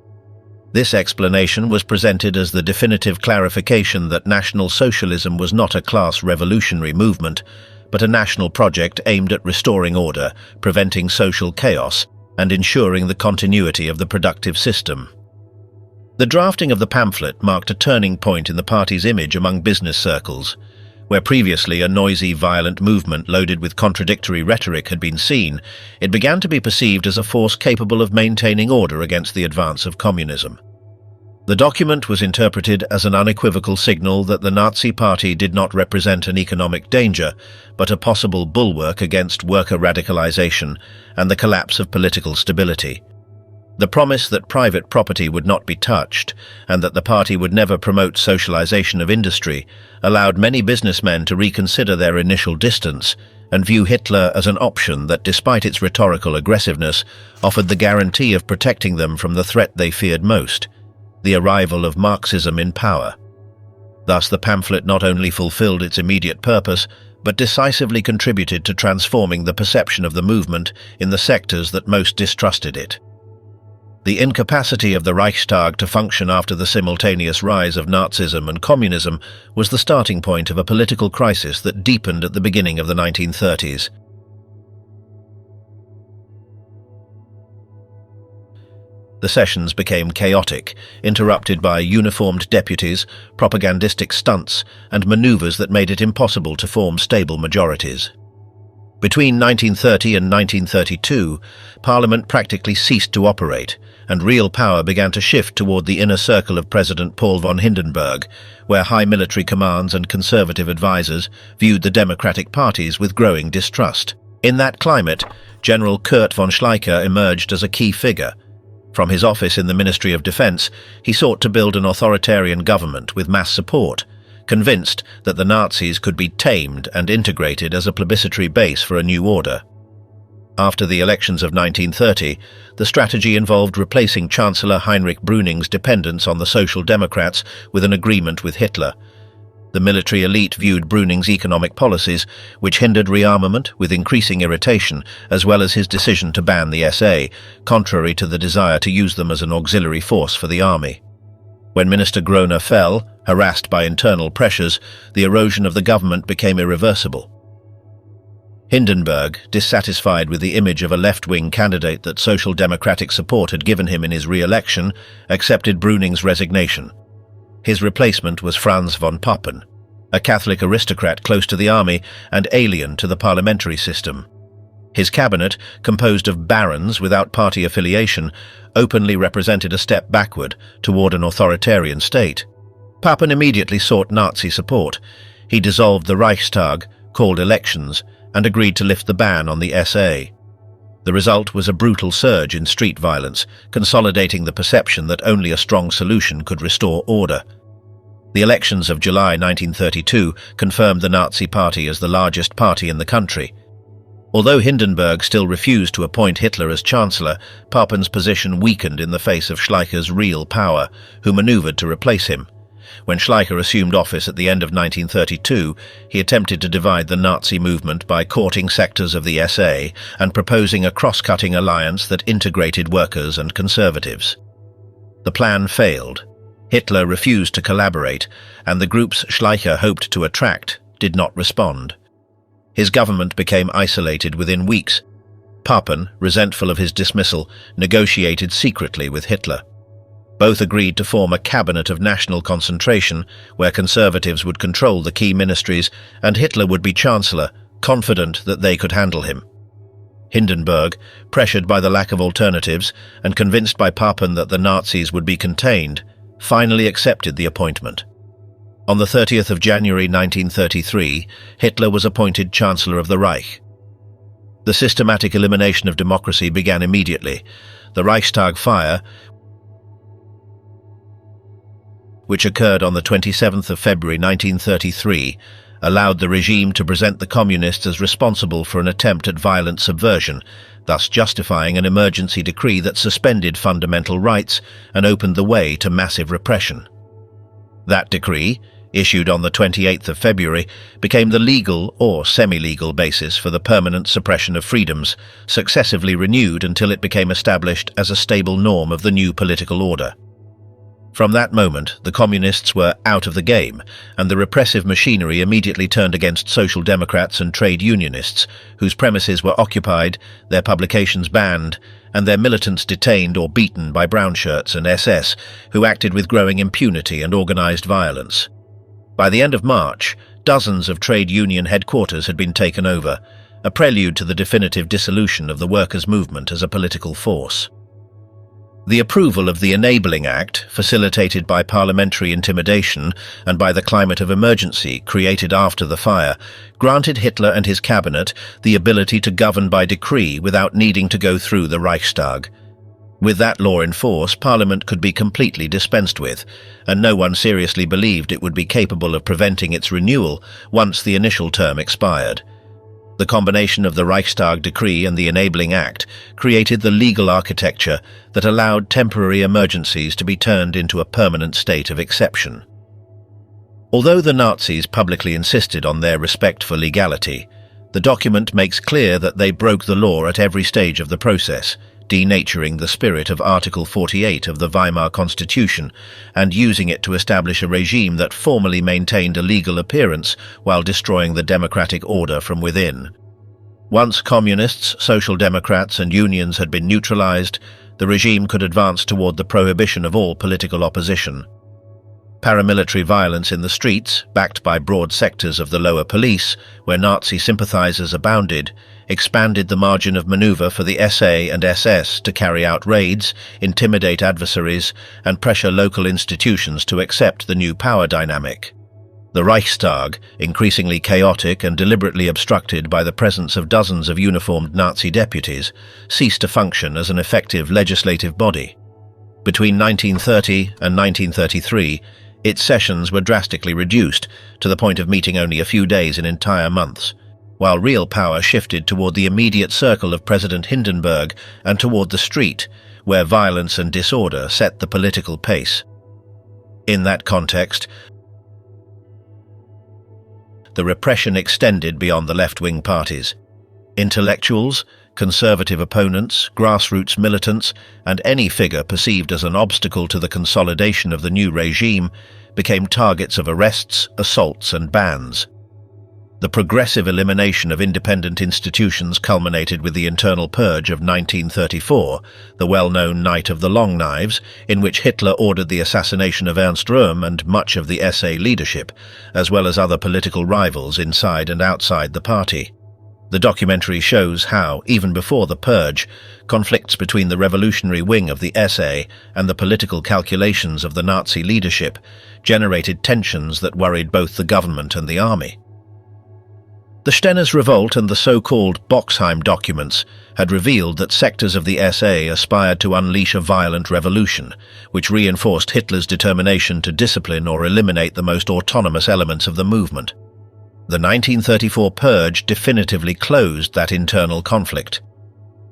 This explanation was presented as the definitive clarification that National Socialism was not a class revolutionary movement, but a national project aimed at restoring order, preventing social chaos, and ensuring the continuity of the productive system. The drafting of the pamphlet marked a turning point in the party's image among business circles. Where previously a noisy, violent movement loaded with contradictory rhetoric had been seen, it began to be perceived as a force capable of maintaining order against the advance of communism. The document was interpreted as an unequivocal signal that the Nazi Party did not represent an economic danger, but a possible bulwark against worker radicalization and the collapse of political stability. The promise that private property would not be touched and that the party would never promote socialization of industry allowed many businessmen to reconsider their initial distance and view Hitler as an option that, despite its rhetorical aggressiveness, offered the guarantee of protecting them from the threat they feared most, the arrival of Marxism in power. Thus, the pamphlet not only fulfilled its immediate purpose, but decisively contributed to transforming the perception of the movement in the sectors that most distrusted it. The incapacity of the Reichstag to function after the simultaneous rise of Nazism and communism was the starting point of a political crisis that deepened at the beginning of the 1930s. The sessions became chaotic, interrupted by uniformed deputies, propagandistic stunts, and maneuvers that made it impossible to form stable majorities. Between 1930 and 1932, Parliament practically ceased to operate, and real power began to shift toward the inner circle of President Paul von Hindenburg, where high military commands and conservative advisers viewed the democratic parties with growing distrust. In that climate, General Kurt von Schleicher emerged as a key figure. From his office in the Ministry of Defense, he sought to build an authoritarian government with mass support, convinced that the Nazis could be tamed and integrated as a plebiscitary base for a new order. After the elections of 1930, the strategy involved replacing Chancellor Heinrich Brüning's dependence on the Social Democrats with an agreement with Hitler. The military elite viewed Brüning's economic policies, which hindered rearmament with increasing irritation, as well as his decision to ban the SA, contrary to the desire to use them as an auxiliary force for the army. When Minister Groener fell, harassed by internal pressures, the erosion of the government became irreversible. Hindenburg, dissatisfied with the image of a left-wing candidate that social democratic support had given him in his re-election, accepted Brüning's resignation. His replacement was Franz von Papen, a Catholic aristocrat close to the army and alien to the parliamentary system. His cabinet, composed of barons without party affiliation, openly represented a step backward toward an authoritarian state. Papen immediately sought Nazi support. He dissolved the Reichstag, called elections, and agreed to lift the ban on the SA. The result was a brutal surge in street violence, consolidating the perception that only a strong solution could restore order. The elections of July 1932 confirmed the Nazi Party as the largest party in the country. Although Hindenburg still refused to appoint Hitler as Chancellor, Papen's position weakened in the face of Schleicher's real power, who maneuvered to replace him. When Schleicher assumed office at the end of 1932, he attempted to divide the Nazi movement by courting sectors of the SA and proposing a cross-cutting alliance that integrated workers and conservatives. The plan failed. Hitler refused to collaborate, and the groups Schleicher hoped to attract did not respond. His government became isolated within weeks. Papen, resentful of his dismissal, negotiated secretly with Hitler. Both agreed to form a cabinet of national concentration, where conservatives would control the key ministries and Hitler would be chancellor, confident that they could handle him. Hindenburg, pressured by the lack of alternatives and convinced by Papen that the Nazis would be contained, finally accepted the appointment. On the 30th of January 1933, Hitler was appointed Chancellor of the Reich. The systematic elimination of democracy began immediately. The Reichstag fire, which occurred on the 27th of February 1933, allowed the regime to present the communists as responsible for an attempt at violent subversion, thus justifying an emergency decree that suspended fundamental rights and opened the way to massive repression. That decree, issued on the 28th of February, became the legal or semi-legal basis for the permanent suppression of freedoms, successively renewed until it became established as a stable norm of the new political order. From that moment, the communists were out of the game, and the repressive machinery immediately turned against social democrats and trade unionists, whose premises were occupied, their publications banned, and their militants detained or beaten by brownshirts and SS, who acted with growing impunity and organized violence. By the end of March, dozens of trade union headquarters had been taken over, a prelude to the definitive dissolution of the workers' movement as a political force. The approval of the Enabling Act, facilitated by parliamentary intimidation and by the climate of emergency created after the fire, granted Hitler and his cabinet the ability to govern by decree without needing to go through the Reichstag. With that law in force, Parliament could be completely dispensed with, and no one seriously believed it would be capable of preventing its renewal once the initial term expired. The combination of the Reichstag decree and the Enabling Act created the legal architecture that allowed temporary emergencies to be turned into a permanent state of exception. Although the Nazis publicly insisted on their respect for legality, the document makes clear that they broke the law at every stage of the process, denaturing the spirit of Article 48 of the Weimar Constitution and using it to establish a regime that formally maintained a legal appearance while destroying the democratic order from within. Once communists, social democrats and unions had been neutralized, the regime could advance toward the prohibition of all political opposition. Paramilitary violence in the streets, backed by broad sectors of the lower police, where Nazi sympathizers abounded, expanded the margin of maneuver for the SA and SS to carry out raids, intimidate adversaries, and pressure local institutions to accept the new power dynamic. The Reichstag, increasingly chaotic and deliberately obstructed by the presence of dozens of uniformed Nazi deputies, ceased to function as an effective legislative body. Between 1930 and 1933, its sessions were drastically reduced, to the point of meeting only a few days in entire months, while real power shifted toward the immediate circle of President Hindenburg and toward the street, where violence and disorder set the political pace. In that context, the repression extended beyond the left-wing parties. Intellectuals, conservative opponents, grassroots militants, and any figure perceived as an obstacle to the consolidation of the new regime became targets of arrests, assaults, and bans. The progressive elimination of independent institutions culminated with the internal purge of 1934, the well-known Night of the Long Knives, in which Hitler ordered the assassination of Ernst Röhm and much of the SA leadership, as well as other political rivals inside and outside the party. The documentary shows how, even before the Purge, conflicts between the revolutionary wing of the SA and the political calculations of the Nazi leadership generated tensions that worried both the government and the army. The Stenners Revolt and the so-called Boxheim documents had revealed that sectors of the SA aspired to unleash a violent revolution, which reinforced Hitler's determination to discipline or eliminate the most autonomous elements of the movement. The 1934 Purge definitively closed that internal conflict.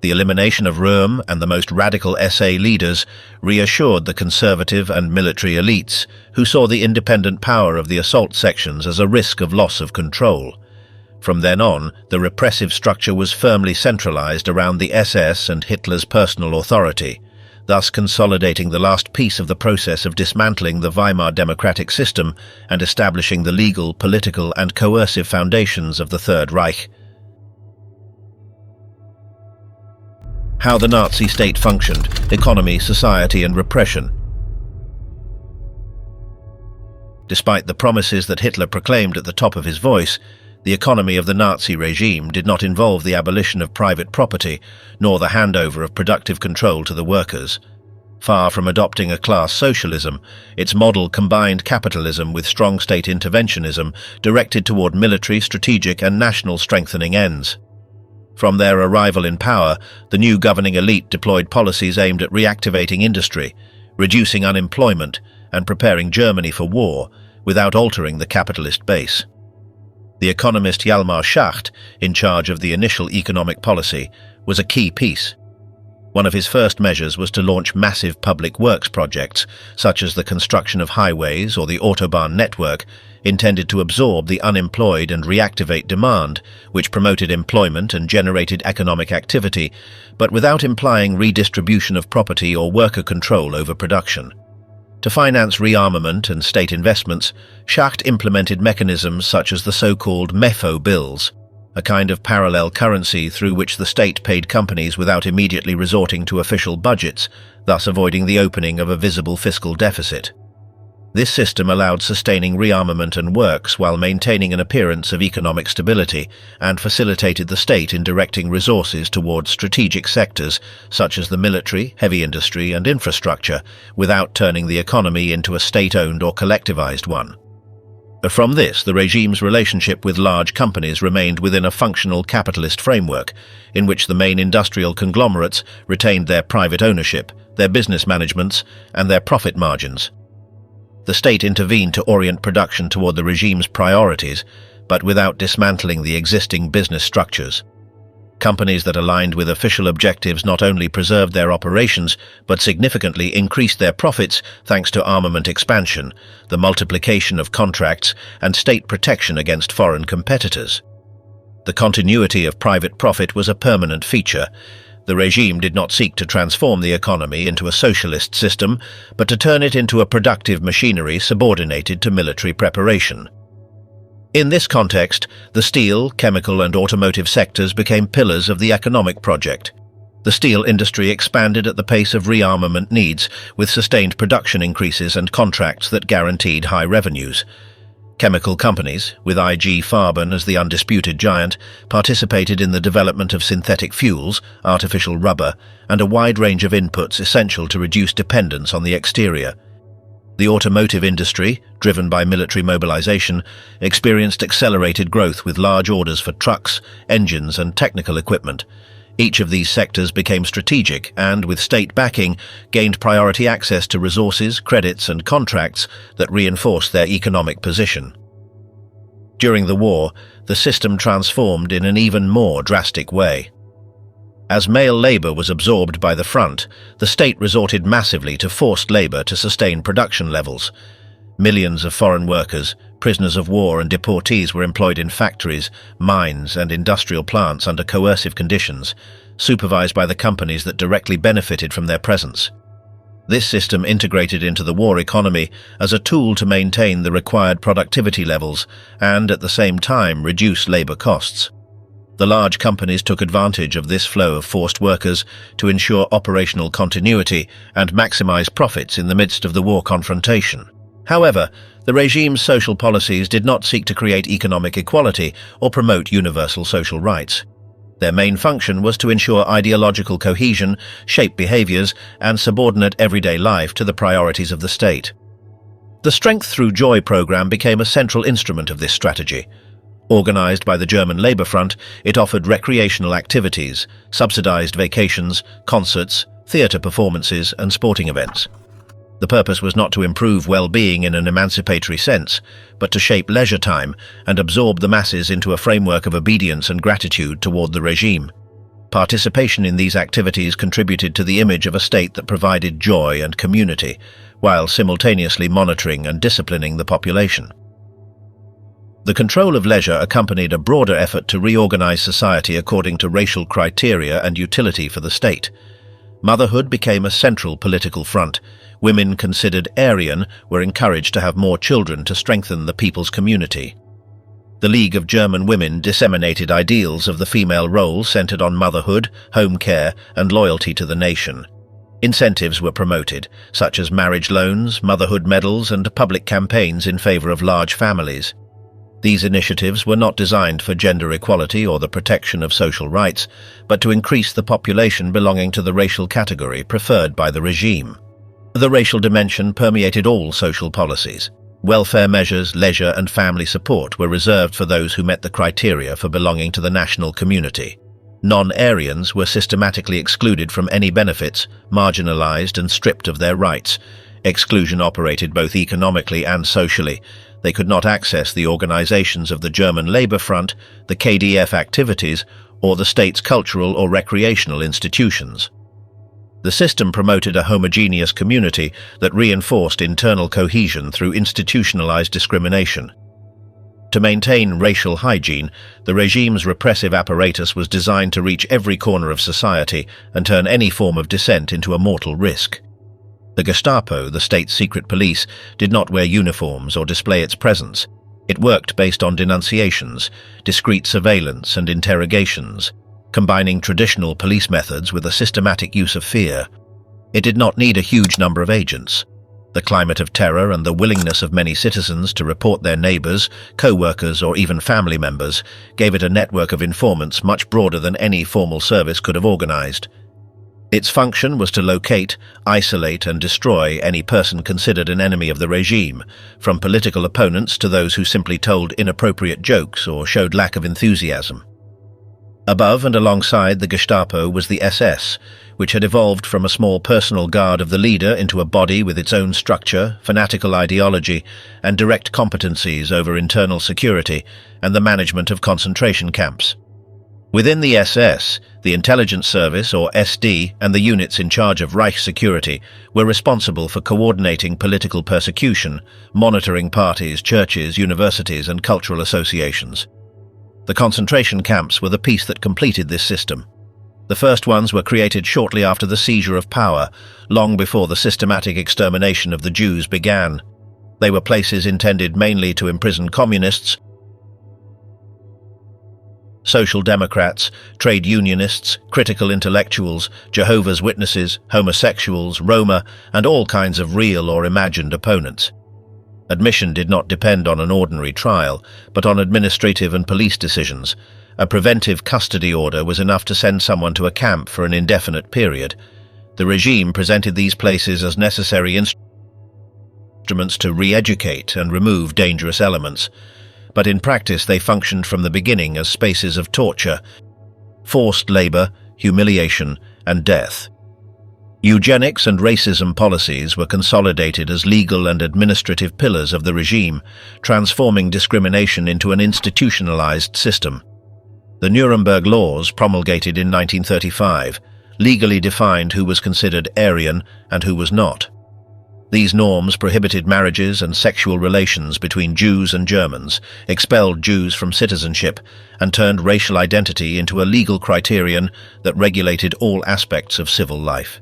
The elimination of Röhm and the most radical SA leaders reassured the conservative and military elites, who saw the independent power of the assault sections as a risk of loss of control. From then on, the repressive structure was firmly centralized around the SS and Hitler's personal authority, thus consolidating the last piece of the process of dismantling the Weimar democratic system and establishing the legal, political, and coercive foundations of the Third Reich. How the Nazi state functioned: economy, society, and repression. Despite the promises that Hitler proclaimed at the top of his voice, the economy of the Nazi regime did not involve the abolition of private property, nor the handover of productive control to the workers. Far from adopting a class socialism, its model combined capitalism with strong state interventionism directed toward military, strategic, and national strengthening ends. From their arrival in power, the new governing elite deployed policies aimed at reactivating industry, reducing unemployment, and preparing Germany for war, without altering the capitalist base. The economist Hjalmar Schacht, in charge of the initial economic policy, was a key piece. One of his first measures was to launch massive public works projects, such as the construction of highways or the Autobahn network, intended to absorb the unemployed and reactivate demand, which promoted employment and generated economic activity, but without implying redistribution of property or worker control over production. To finance rearmament and state investments, Schacht implemented mechanisms such as the so-called MEFO bills, a kind of parallel currency through which the state paid companies without immediately resorting to official budgets, thus avoiding the opening of a visible fiscal deficit. This system allowed sustaining rearmament and works while maintaining an appearance of economic stability and facilitated the state in directing resources towards strategic sectors such as the military, heavy industry, and infrastructure, without turning the economy into a state-owned or collectivized one. From this, the regime's relationship with large companies remained within a functional capitalist framework, in which the main industrial conglomerates retained their private ownership, their business managements, and their profit margins. The state intervened to orient production toward the regime's priorities, but without dismantling the existing business structures. Companies that aligned with official objectives not only preserved their operations, but significantly increased their profits thanks to armament expansion, the multiplication of contracts, and state protection against foreign competitors. The continuity of private profit was a permanent feature. The regime did not seek to transform the economy into a socialist system, but to turn it into a productive machinery subordinated to military preparation. In this context, the steel, chemical, and automotive sectors became pillars of the economic project. The steel industry expanded at the pace of rearmament needs, with sustained production increases and contracts that guaranteed high revenues. Chemical companies, with IG Farben as the undisputed giant, participated in the development of synthetic fuels, artificial rubber, and a wide range of inputs essential to reduce dependence on the exterior. The automotive industry, driven by military mobilization, experienced accelerated growth with large orders for trucks, engines, and technical equipment. Each of these sectors became strategic and, with state backing, gained priority access to resources, credits, and contracts that reinforced their economic position. During the war, the system transformed in an even more drastic way. As male labor was absorbed by the front, the state resorted massively to forced labor to sustain production levels. Millions of foreign workers, prisoners of war, and deportees were employed in factories, mines, and industrial plants under coercive conditions, supervised by the companies that directly benefited from their presence. This system integrated into the war economy as a tool to maintain the required productivity levels and, at the same time, reduce labor costs. The large companies took advantage of this flow of forced workers to ensure operational continuity and maximize profits in the midst of the war confrontation. However, The regime's social policies did not seek to create economic equality or promote universal social rights. Their main function was to ensure ideological cohesion, shape behaviors, and subordinate everyday life to the priorities of the state. The Strength Through Joy program became a central instrument of this strategy. Organized by the German Labour Front, it offered recreational activities, subsidized vacations, concerts, theatre performances, and sporting events. The purpose was not to improve well-being in an emancipatory sense, but to shape leisure time and absorb the masses into a framework of obedience and gratitude toward the regime. Participation in these activities contributed to the image of a state that provided joy and community, while simultaneously monitoring and disciplining the population. The control of leisure accompanied a broader effort to reorganize society according to racial criteria and utility for the state. Motherhood became a central political front. Women considered Aryan were encouraged to have more children to strengthen the people's community. The League of German Women disseminated ideals of the female role centered on motherhood, home care, and loyalty to the nation. Incentives were promoted, such as marriage loans, motherhood medals, and public campaigns in favor of large families. These initiatives were not designed for gender equality or the protection of social rights, but to increase the population belonging to the racial category preferred by the regime. The racial dimension permeated all social policies. Welfare measures, leisure, and family support were reserved for those who met the criteria for belonging to the national community. Non-Aryans were systematically excluded from any benefits, marginalized and stripped of their rights. Exclusion operated both economically and socially. They could not access the organizations of the German Labour Front, the KDF activities, or the state's cultural or recreational institutions. The system promoted a homogeneous community that reinforced internal cohesion through institutionalized discrimination. To maintain racial hygiene, the regime's repressive apparatus was designed to reach every corner of society and turn any form of dissent into a mortal risk. The Gestapo, the state's secret police, did not wear uniforms or display its presence. It worked based on denunciations, discreet surveillance, and interrogations, combining traditional police methods with a systematic use of fear. It did not need a huge number of agents. The climate of terror and the willingness of many citizens to report their neighbors, co-workers, or even family members gave it a network of informants much broader than any formal service could have organized. Its function was to locate, isolate, and destroy any person considered an enemy of the regime, from political opponents to those who simply told inappropriate jokes or showed lack of enthusiasm. Above and alongside the Gestapo was the SS, which had evolved from a small personal guard of the leader into a body with its own structure, fanatical ideology, and direct competencies over internal security and the management of concentration camps. Within the SS, the Intelligence Service, or SD, and the units in charge of Reich security were responsible for coordinating political persecution, monitoring parties, churches, universities, and cultural associations. The concentration camps were the piece that completed this system. The first ones were created shortly after the seizure of power, long before the systematic extermination of the Jews began. They were places intended mainly to imprison communists, social democrats, trade unionists, critical intellectuals, Jehovah's Witnesses, homosexuals, Roma, and all kinds of real or imagined opponents. Admission did not depend on an ordinary trial, but on administrative and police decisions. A preventive custody order was enough to send someone to a camp for an indefinite period. The regime presented these places as necessary instruments to re-educate and remove dangerous elements, but in practice they functioned from the beginning as spaces of torture, forced labor, humiliation, and death. Eugenics and racism policies were consolidated as legal and administrative pillars of the regime, transforming discrimination into an institutionalized system. The Nuremberg Laws, promulgated in 1935, legally defined who was considered Aryan and who was not. These norms prohibited marriages and sexual relations between Jews and Germans, expelled Jews from citizenship, and turned racial identity into a legal criterion that regulated all aspects of civil life.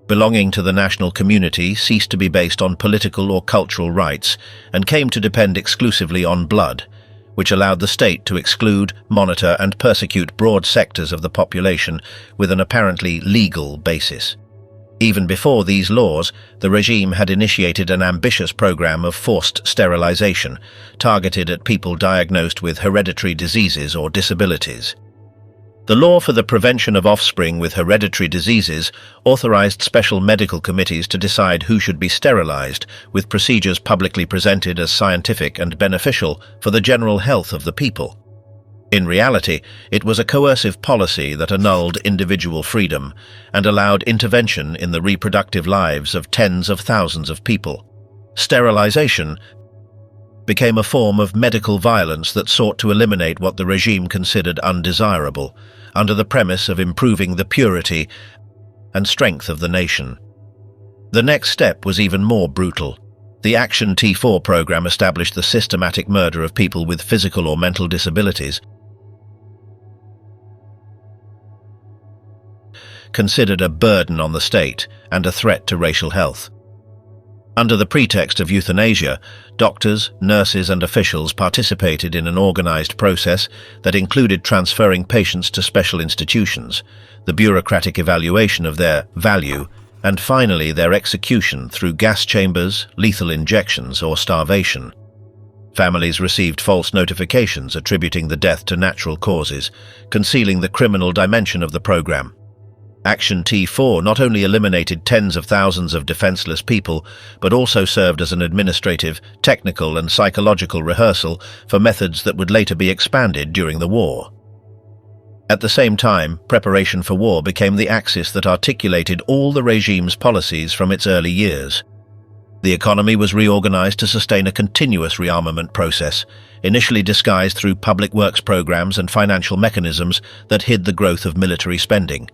Belonging to the national community ceased to be based on political or cultural rights and came to depend exclusively on blood, which allowed the state to exclude, monitor, and persecute broad sectors of the population with an apparently legal basis. Even before these laws, the regime had initiated an ambitious program of forced sterilization, targeted at people diagnosed with hereditary diseases or disabilities. The law for the prevention of offspring with hereditary diseases authorized special medical committees to decide who should be sterilized, with procedures publicly presented as scientific and beneficial for the general health of the people. In reality, it was a coercive policy that annulled individual freedom and allowed intervention in the reproductive lives of tens of thousands of people. Sterilization became a form of medical violence that sought to eliminate what the regime considered undesirable, under the premise of improving the purity and strength of the nation. The next step was even more brutal. The Action T4 program established the systematic murder of people with physical or mental disabilities, considered a burden on the state and a threat to racial health. Under the pretext of euthanasia, doctors, nurses and officials participated in an organized process that included transferring patients to special institutions, the bureaucratic evaluation of their value, and finally their execution through gas chambers, lethal injections or starvation. Families received false notifications attributing the death to natural causes, concealing the criminal dimension of the program. Action T4 not only eliminated tens of thousands of defenseless people, but also served as an administrative, technical and psychological rehearsal for methods that would later be expanded during the war. At the same time, preparation for war became the axis that articulated all the regime's policies from its early years. The economy was reorganized to sustain a continuous rearmament process, initially disguised through public works programs and financial mechanisms that hid the growth of military spending.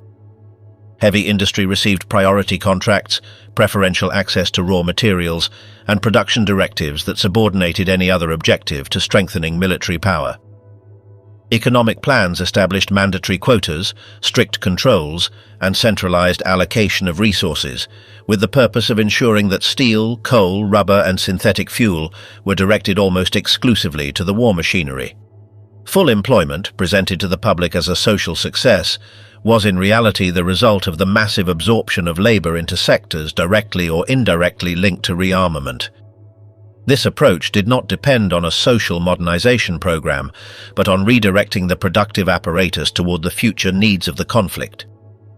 Heavy industry received priority contracts, preferential access to raw materials, and production directives that subordinated any other objective to strengthening military power. Economic plans established mandatory quotas, strict controls, and centralized allocation of resources, with the purpose of ensuring that steel, coal, rubber, and synthetic fuel were directed almost exclusively to the war machinery. Full employment, presented to the public as a social success, was in reality the result of the massive absorption of labor into sectors directly or indirectly linked to rearmament. This approach did not depend on a social modernization program, but on redirecting the productive apparatus toward the future needs of the conflict.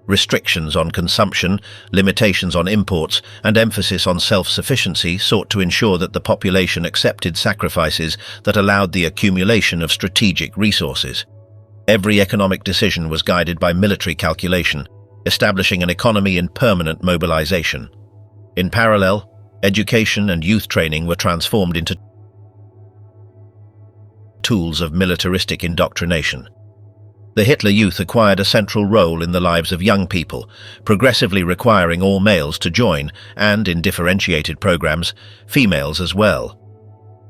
Restrictions on consumption, limitations on imports, and emphasis on self-sufficiency sought to ensure that the population accepted sacrifices that allowed the accumulation of strategic resources. Every economic decision was guided by military calculation, establishing an economy in permanent mobilization. In parallel, education and youth training were transformed into tools of militaristic indoctrination. The Hitler Youth acquired a central role in the lives of young people, progressively requiring all males to join, and, in differentiated programs, females as well.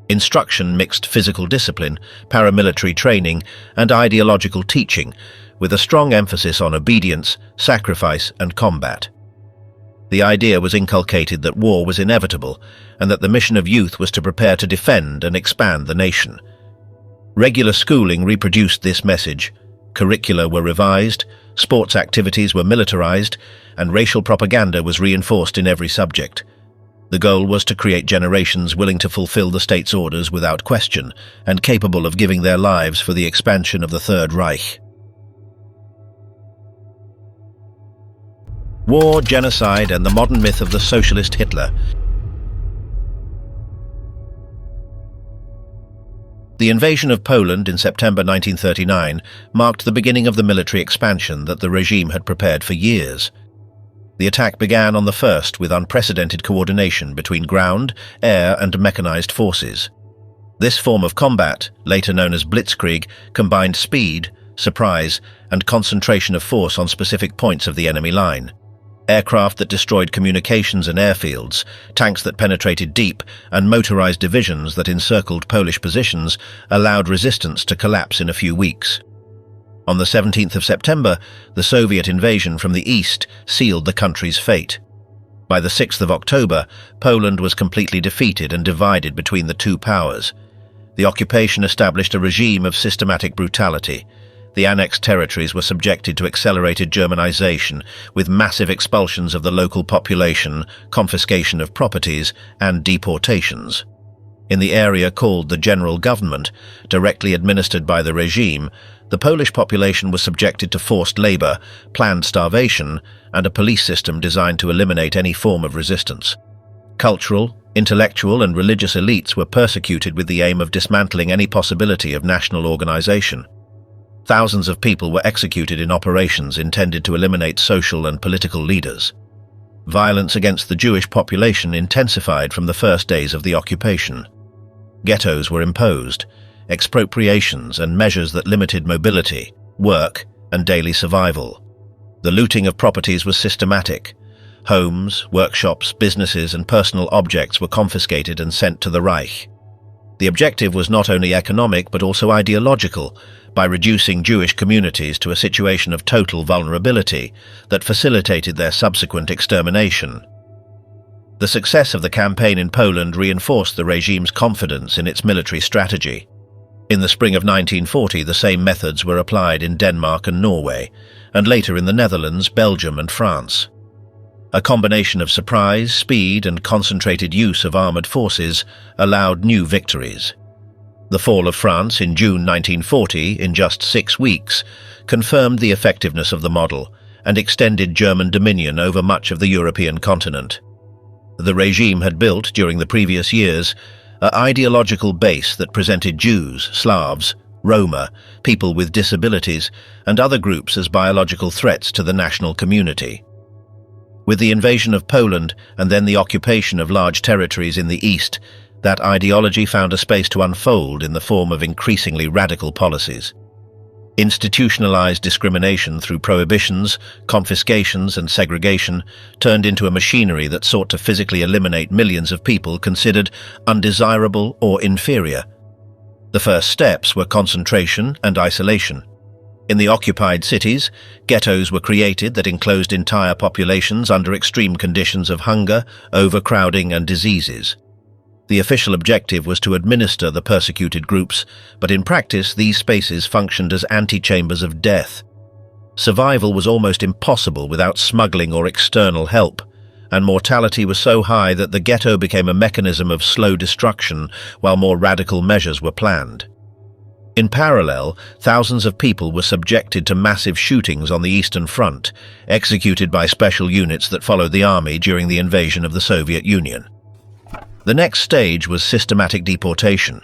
Instruction mixed physical discipline, paramilitary training, and ideological teaching, with a strong emphasis on obedience, sacrifice, and combat. The idea was inculcated that war was inevitable, and that the mission of youth was to prepare to defend and expand the nation. Regular schooling reproduced this message. Curricula were revised, sports activities were militarized, and racial propaganda was reinforced in every subject. The goal was to create generations willing to fulfill the state's orders without question, and capable of giving their lives for the expansion of the Third Reich. War, genocide, and the modern myth of the socialist Hitler. The invasion of Poland in September 1939 marked the beginning of the military expansion that the regime had prepared for years. The attack began on the 1st with unprecedented coordination between ground, air, and mechanized forces. This form of combat, later known as blitzkrieg, combined speed, surprise, and concentration of force on specific points of the enemy line. Aircraft that destroyed communications and airfields, tanks that penetrated deep, and motorized divisions that encircled Polish positions allowed resistance to collapse in a few weeks. On the 17th of September, the Soviet invasion from the east sealed the country's fate. By the 6th of October, Poland was completely defeated and divided between the two powers. The occupation established a regime of systematic brutality. The annexed territories were subjected to accelerated Germanization, with massive expulsions of the local population, confiscation of properties, and deportations. In the area called the General Government, directly administered by the regime, the Polish population was subjected to forced labor, planned starvation, and a police system designed to eliminate any form of resistance. Cultural, intellectual, and religious elites were persecuted with the aim of dismantling any possibility of national organization. Thousands of people were executed in operations intended to eliminate social and political leaders. Violence against the Jewish population intensified from the first days of the occupation. Ghettos were imposed, expropriations and measures that limited mobility, work, and daily survival. The looting of properties was systematic. Homes, workshops, businesses, and personal objects were confiscated and sent to the Reich. The objective was not only economic but also ideological, by reducing Jewish communities to a situation of total vulnerability that facilitated their subsequent extermination. The success of the campaign in Poland reinforced the regime's confidence in its military strategy. In the spring of 1940, the same methods were applied in Denmark and Norway, and later in the Netherlands, Belgium, and France. A combination of surprise, speed, and concentrated use of armored forces allowed new victories. The fall of France in June 1940, in just 6 weeks, confirmed the effectiveness of the model and extended German dominion over much of the European continent. The regime had built, during the previous years, an ideological base that presented Jews, Slavs, Roma, people with disabilities, and other groups as biological threats to the national community. With the invasion of Poland and then the occupation of large territories in the east, that ideology found a space to unfold in the form of increasingly radical policies. Institutionalized discrimination through prohibitions, confiscations, and segregation turned into a machinery that sought to physically eliminate millions of people considered undesirable or inferior. The first steps were concentration and isolation. In the occupied cities, ghettos were created that enclosed entire populations under extreme conditions of hunger, overcrowding, and diseases. The official objective was to administer the persecuted groups, but in practice these spaces functioned as antechambers of death. Survival was almost impossible without smuggling or external help, and mortality was so high that the ghetto became a mechanism of slow destruction while more radical measures were planned. In parallel, thousands of people were subjected to massive shootings on the Eastern Front, executed by special units that followed the army during the invasion of the Soviet Union. The next stage was systematic deportation.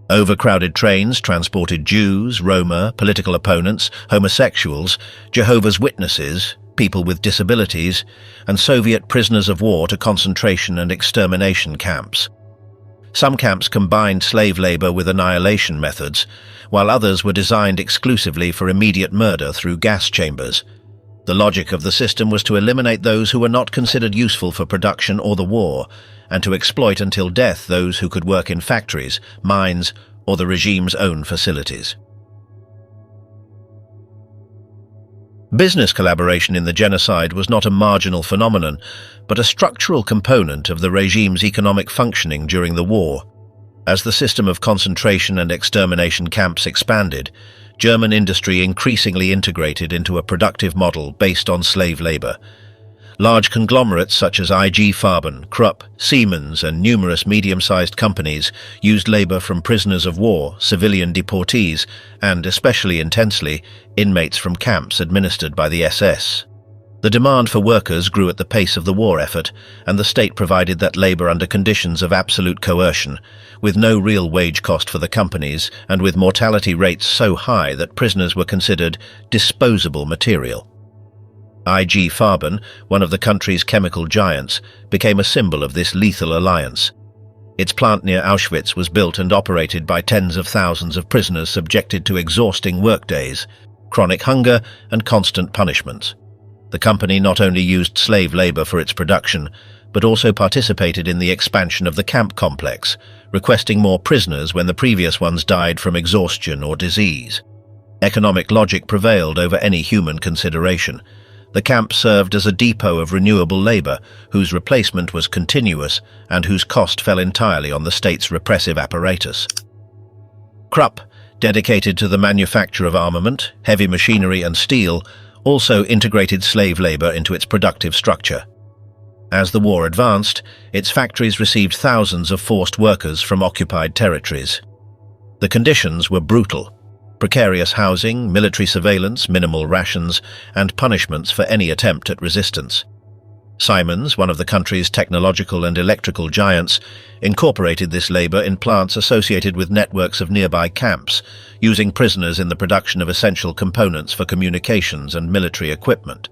Overcrowded trains transported Jews, Roma, political opponents, homosexuals, Jehovah's Witnesses, people with disabilities, and Soviet prisoners of war to concentration and extermination camps. Some camps combined slave labor with annihilation methods, while others were designed exclusively for immediate murder through gas chambers. The logic of the system was to eliminate those who were not considered useful for production or the war, and to exploit until death those who could work in factories, mines, or the regime's own facilities. Business collaboration in the genocide was not a marginal phenomenon, but a structural component of the regime's economic functioning during the war. As the system of concentration and extermination camps expanded, German industry increasingly integrated into a productive model based on slave labor. Large conglomerates such as IG Farben, Krupp, Siemens, and numerous medium-sized companies used labor from prisoners of war, civilian deportees, and, especially intensely, inmates from camps administered by the SS. The demand for workers grew at the pace of the war effort, and the state provided that labor under conditions of absolute coercion, with no real wage cost for the companies, and with mortality rates so high that prisoners were considered disposable material. IG Farben, one of the country's chemical giants, became a symbol of this lethal alliance. Its plant near Auschwitz was built and operated by tens of thousands of prisoners subjected to exhausting workdays, chronic hunger, and constant punishments. The company not only used slave labor for its production, but also participated in the expansion of the camp complex, requesting more prisoners when the previous ones died from exhaustion or disease. Economic logic prevailed over any human consideration. The camp served as a depot of renewable labor, whose replacement was continuous and whose cost fell entirely on the state's repressive apparatus. Krupp, dedicated to the manufacture of armament, heavy machinery and steel, also integrated slave labor into its productive structure. As the war advanced, its factories received thousands of forced workers from occupied territories. The conditions were brutal: precarious housing, military surveillance, minimal rations, and punishments for any attempt at resistance. Siemens, one of the country's technological and electrical giants, incorporated this labor in plants associated with networks of nearby camps, using prisoners in the production of essential components for communications and military equipment.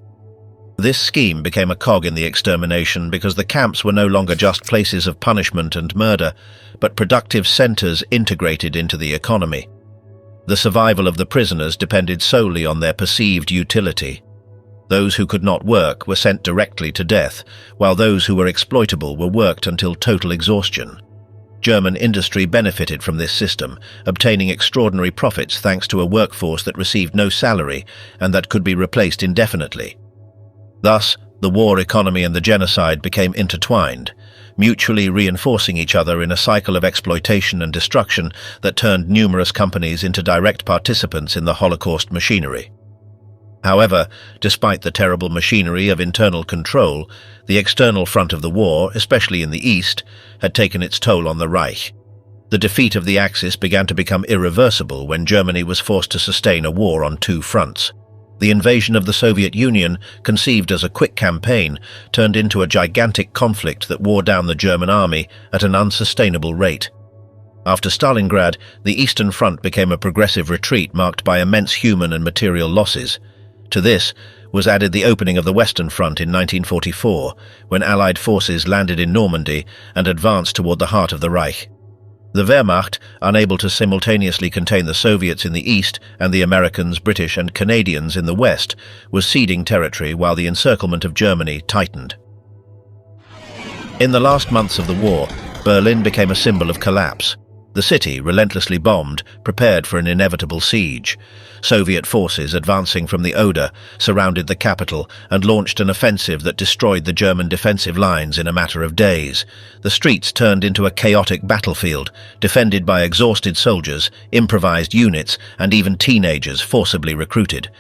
This scheme became a cog in the extermination because the camps were no longer just places of punishment and murder, but productive centers integrated into the economy. The survival of the prisoners depended solely on their perceived utility. Those who could not work were sent directly to death, while those who were exploitable were worked until total exhaustion. German industry benefited from this system, obtaining extraordinary profits thanks to a workforce that received no salary and that could be replaced indefinitely. Thus, the war economy and the genocide became intertwined, mutually reinforcing each other in a cycle of exploitation and destruction that turned numerous companies into direct participants in the Holocaust machinery. However, despite the terrible machinery of internal control, the external front of the war, especially in the East, had taken its toll on the Reich. The defeat of the Axis began to become irreversible when Germany was forced to sustain a war on two fronts. The invasion of the Soviet Union, conceived as a quick campaign, turned into a gigantic conflict that wore down the German army at an unsustainable rate. After Stalingrad, the Eastern Front became a progressive retreat marked by immense human and material losses. To this was added the opening of the Western Front in 1944, when Allied forces landed in Normandy and advanced toward the heart of the Reich. The Wehrmacht, unable to simultaneously contain the Soviets in the east and the Americans, British and Canadians in the west, was ceding territory while the encirclement of Germany tightened. In the last months of the war, Berlin became a symbol of collapse. The city, relentlessly bombed, prepared for an inevitable siege. Soviet forces advancing from the Oder surrounded the capital and launched an offensive that destroyed the German defensive lines in a matter of days. The streets turned into a chaotic battlefield, defended by exhausted soldiers, improvised units, and even teenagers forcibly recruited.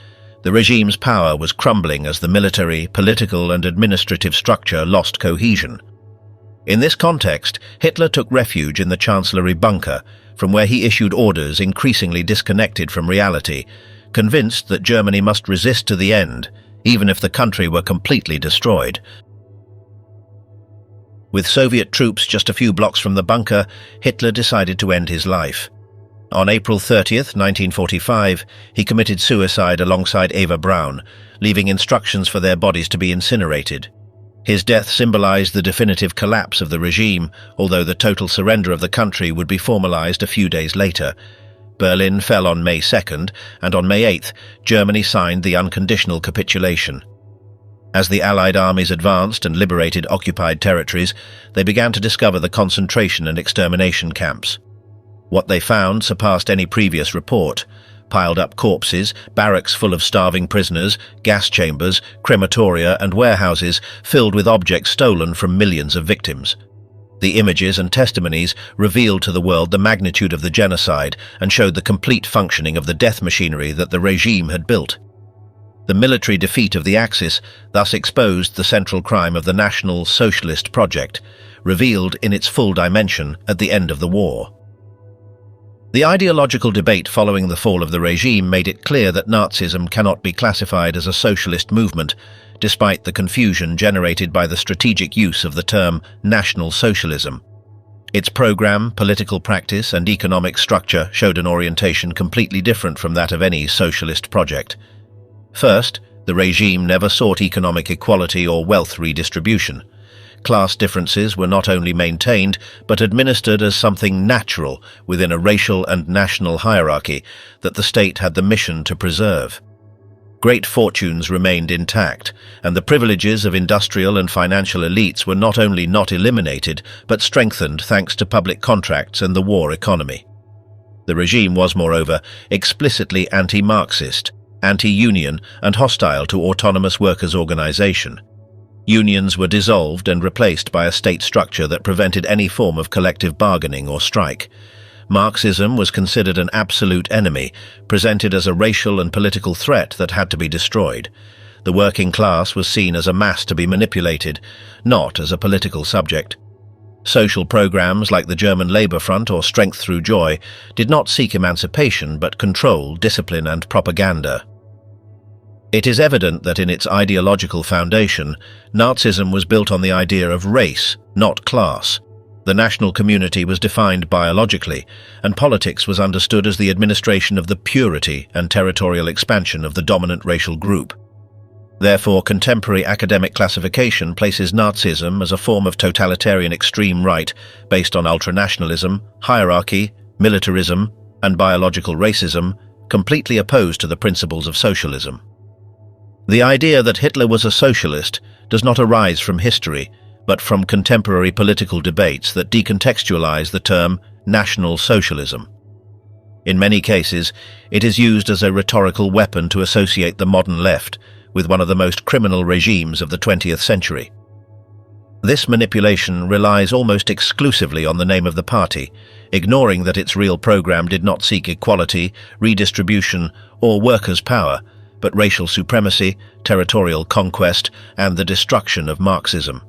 The regime's power was crumbling as the military, political, and administrative structure lost cohesion. In this context, Hitler took refuge in the Chancellery bunker, from where he issued orders increasingly disconnected from reality, convinced that Germany must resist to the end, even if the country were completely destroyed. With Soviet troops just a few blocks from the bunker, Hitler decided to end his life. On April 30th, 1945, he committed suicide alongside Eva Braun, leaving instructions for their bodies to be incinerated. His death symbolized the definitive collapse of the regime, although the total surrender of the country would be formalized a few days later. Berlin fell on May 2nd, and on May 8th, Germany signed the unconditional capitulation. As the Allied armies advanced and liberated occupied territories, they began to discover the concentration and extermination camps. What they found surpassed any previous report: piled-up corpses, barracks full of starving prisoners, gas chambers, crematoria and warehouses filled with objects stolen from millions of victims. The images and testimonies revealed to the world the magnitude of the genocide and showed the complete functioning of the death machinery that the regime had built. The military defeat of the Axis thus exposed the central crime of the National Socialist project, revealed in its full dimension at the end of the war. The ideological debate following the fall of the regime made it clear that Nazism cannot be classified as a socialist movement, despite the confusion generated by the strategic use of the term National Socialism. Its program, political practice, and economic structure showed an orientation completely different from that of any socialist project. First, the regime never sought economic equality or wealth redistribution. Class differences were not only maintained, but administered as something natural within a racial and national hierarchy that the state had the mission to preserve. Great fortunes remained intact, and the privileges of industrial and financial elites were not only not eliminated, but strengthened thanks to public contracts and the war economy. The regime was, moreover, explicitly anti-Marxist, anti-union, and hostile to autonomous workers' organization. Unions were dissolved and replaced by a state structure that prevented any form of collective bargaining or strike. Marxism was considered an absolute enemy, presented as a racial and political threat that had to be destroyed. The working class was seen as a mass to be manipulated, not as a political subject. Social programs like the German Labour Front or Strength Through Joy did not seek emancipation but control, discipline and propaganda. It is evident that in its ideological foundation, Nazism was built on the idea of race, not class. The national community was defined biologically, and politics was understood as the administration of the purity and territorial expansion of the dominant racial group. Therefore, contemporary academic classification places Nazism as a form of totalitarian extreme right based on ultranationalism, hierarchy, militarism, and biological racism, completely opposed to the principles of socialism. The idea that Hitler was a socialist does not arise from history, but from contemporary political debates that decontextualize the term National Socialism. In many cases, it is used as a rhetorical weapon to associate the modern left with one of the most criminal regimes of the 20th century. This manipulation relies almost exclusively on the name of the party, ignoring that its real program did not seek equality, redistribution, or workers' power, but racial supremacy, territorial conquest, and the destruction of Marxism.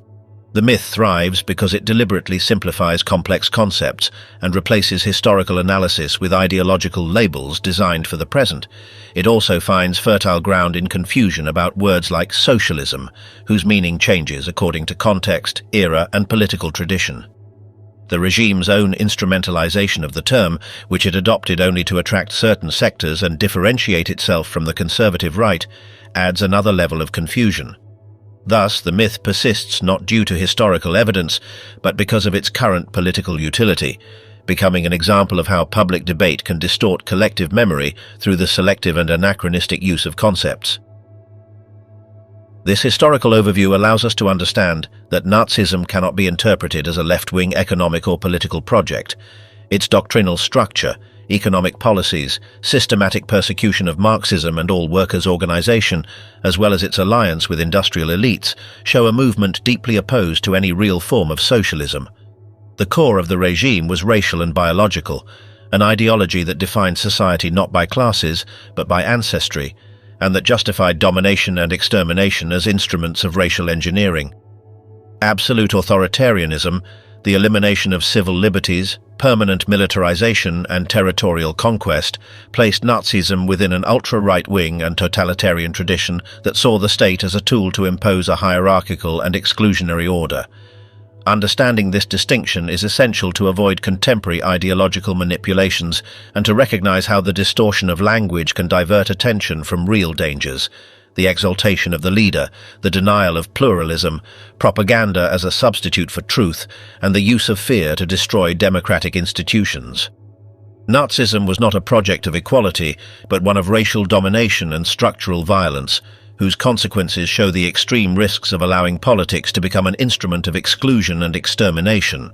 The myth thrives because it deliberately simplifies complex concepts and replaces historical analysis with ideological labels designed for the present. It also finds fertile ground in confusion about words like socialism, whose meaning changes according to context, era, and political tradition. The regime's own instrumentalization of the term, which it adopted only to attract certain sectors and differentiate itself from the conservative right, adds another level of confusion. Thus, the myth persists not due to historical evidence, but because of its current political utility, becoming an example of how public debate can distort collective memory through the selective and anachronistic use of concepts. This historical overview allows us to understand that Nazism cannot be interpreted as a left-wing economic or political project. Its doctrinal structure, economic policies, systematic persecution of Marxism and all workers' organization, as well as its alliance with industrial elites, show a movement deeply opposed to any real form of socialism. The core of the regime was racial and biological, an ideology that defined society not by classes, but by ancestry, and that justified domination and extermination as instruments of racial engineering. Absolute authoritarianism, the elimination of civil liberties, permanent militarization, and territorial conquest placed Nazism within an ultra-right-wing and totalitarian tradition that saw the state as a tool to impose a hierarchical and exclusionary order. Understanding this distinction is essential to avoid contemporary ideological manipulations and to recognize how the distortion of language can divert attention from real dangers: the exaltation of the leader, the denial of pluralism, propaganda as a substitute for truth, and the use of fear to destroy democratic institutions. Nazism was not a project of equality, but one of racial domination and structural violence, whose consequences show the extreme risks of allowing politics to become an instrument of exclusion and extermination.